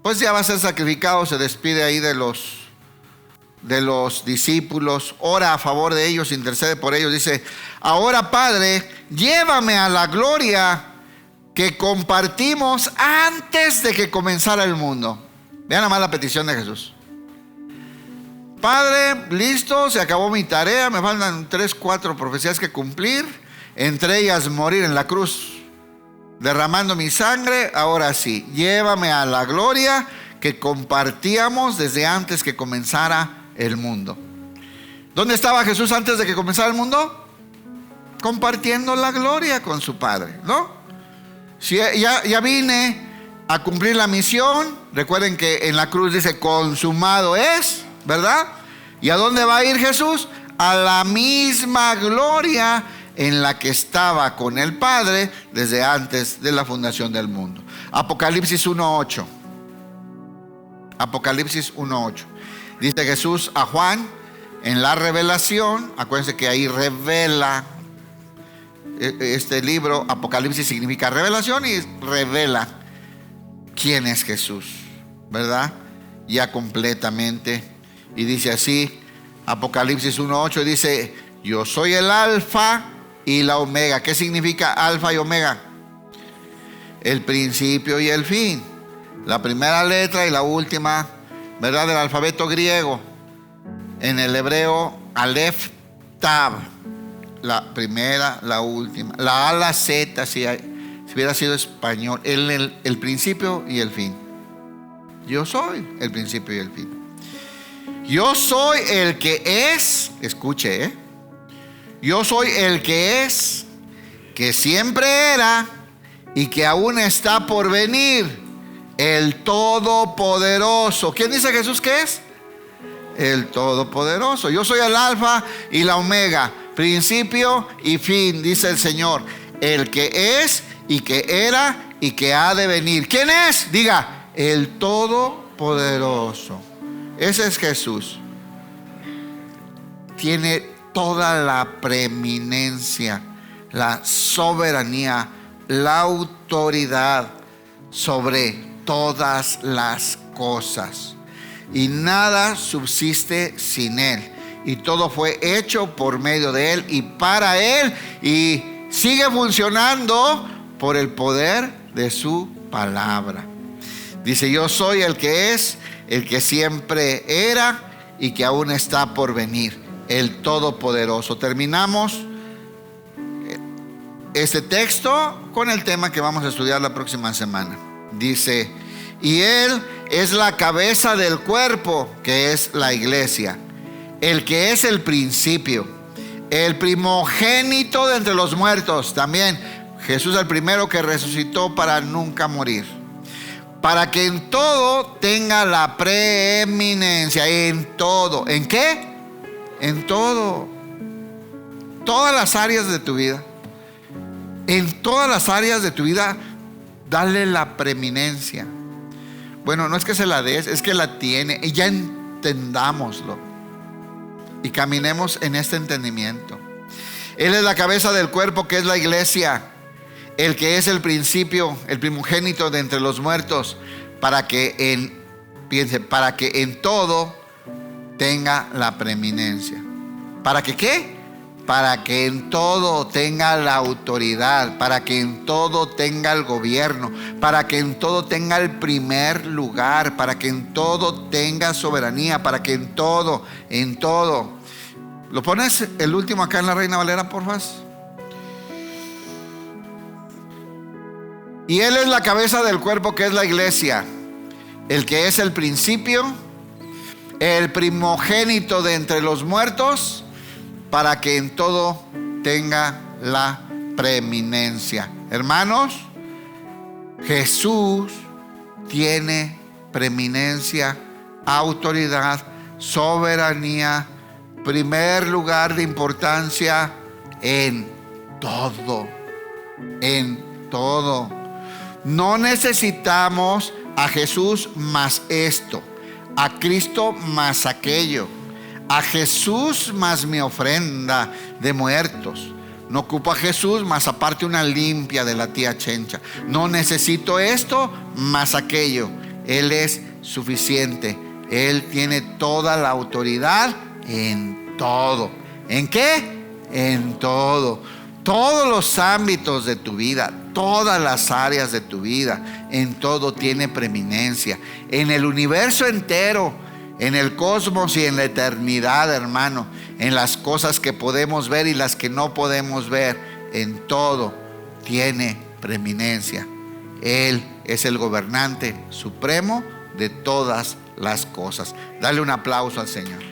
pues ya va a ser sacrificado, se despide ahí de los discípulos, ora a favor de ellos, intercede por ellos, dice, ahora Padre, llévame a la gloria que compartimos antes de que comenzara el mundo. Vean nada más la petición de Jesús. Padre, listo, se acabó mi tarea, me faltan 3-4 profecías que cumplir, entre ellas morir en la cruz, derramando mi sangre. Ahora sí, llévame a la gloria que compartíamos desde antes que comenzara el mundo. ¿Dónde estaba Jesús antes de que comenzara el mundo? Compartiendo la gloria con su Padre, ¿no? Si ya vine a cumplir la misión. Recuerden que en la cruz dice consumado es, ¿verdad? ¿Y a dónde va a ir Jesús? A la misma gloria en la que estaba con el Padre desde antes de la fundación del mundo. Apocalipsis 1:8. Apocalipsis 1:8. Dice Jesús a Juan en la revelación. Acuérdense que ahí revela. Este libro, Apocalipsis, significa revelación y revela quién es Jesús, ¿verdad? Ya completamente. Y dice así, Apocalipsis 1:8 dice, yo soy el alfa y la omega. ¿Qué significa alfa y omega? El principio y el fin. La primera letra y la última, ¿verdad? Del alfabeto griego. En el hebreo, Aleph, Tav. La primera, la última. La A, la Z, si hubiera sido español. El principio y el fin. Yo soy el principio y el fin. Yo soy el que es, escuche, yo soy el que es, que siempre era y que aún está por venir, el Todopoderoso. ¿Quién dice Jesús que es? El Todopoderoso. Yo soy el alfa y la omega, principio y fin, dice el Señor, el que es y que era y que ha de venir. ¿Quién es? Diga, el Todopoderoso. Ese es Jesús. tiene toda la preeminencia, la soberanía, la autoridad sobre todas las cosas. Y nada subsiste sin Él. Y todo fue hecho por medio de Él y para Él. Y sigue funcionando por el poder de su palabra. Dice: yo soy el que es, el que siempre era y que aún está por venir, el Todopoderoso. Terminamos este texto con el tema que vamos a estudiar la próxima semana. Dice: y Él es la cabeza del cuerpo, que es la iglesia, el que es el principio, el primogénito de entre los muertos. También Jesús, el primero que resucitó para nunca morir, para que en todo tenga la preeminencia. En todo. ¿En qué? En todo. Todas las áreas de tu vida. En todas las áreas de tu vida, dale la preeminencia. Bueno, no es que se la des, es que la tiene. Y ya entendámoslo y caminemos en este entendimiento. Él es la cabeza del cuerpo, que es la iglesia, el que es el principio, el primogénito de entre los muertos, para que en todo tenga la preeminencia. ¿Para que qué? Para que en todo tenga la autoridad, para que en todo tenga el gobierno, para que en todo tenga el primer lugar, para que en todo tenga soberanía, para que en todo. ¿Lo pones el último acá en la Reina Valera, por favor? Y Él es la cabeza del cuerpo, que es la iglesia, el que es el principio, el primogénito de entre los muertos, para que en todo tenga la preeminencia. Hermanos, Jesús tiene preeminencia, autoridad, soberanía, primer lugar de importancia en todo. En todo. No necesitamos a Jesús más esto, a Cristo más aquello, a Jesús más mi ofrenda de muertos. No ocupo a Jesús más aparte una limpia de la tía Chencha. No necesito esto más aquello. Él es suficiente. Él tiene toda la autoridad en todo. ¿En qué? En todo. Todos los ámbitos de tu vida, todas las áreas de tu vida, en todo tiene preeminencia. En el universo entero, en el cosmos y en la eternidad, hermano, en las cosas que podemos ver y las que no podemos ver, en todo tiene preeminencia. Él es el gobernante supremo de todas las cosas. Dale un aplauso al Señor.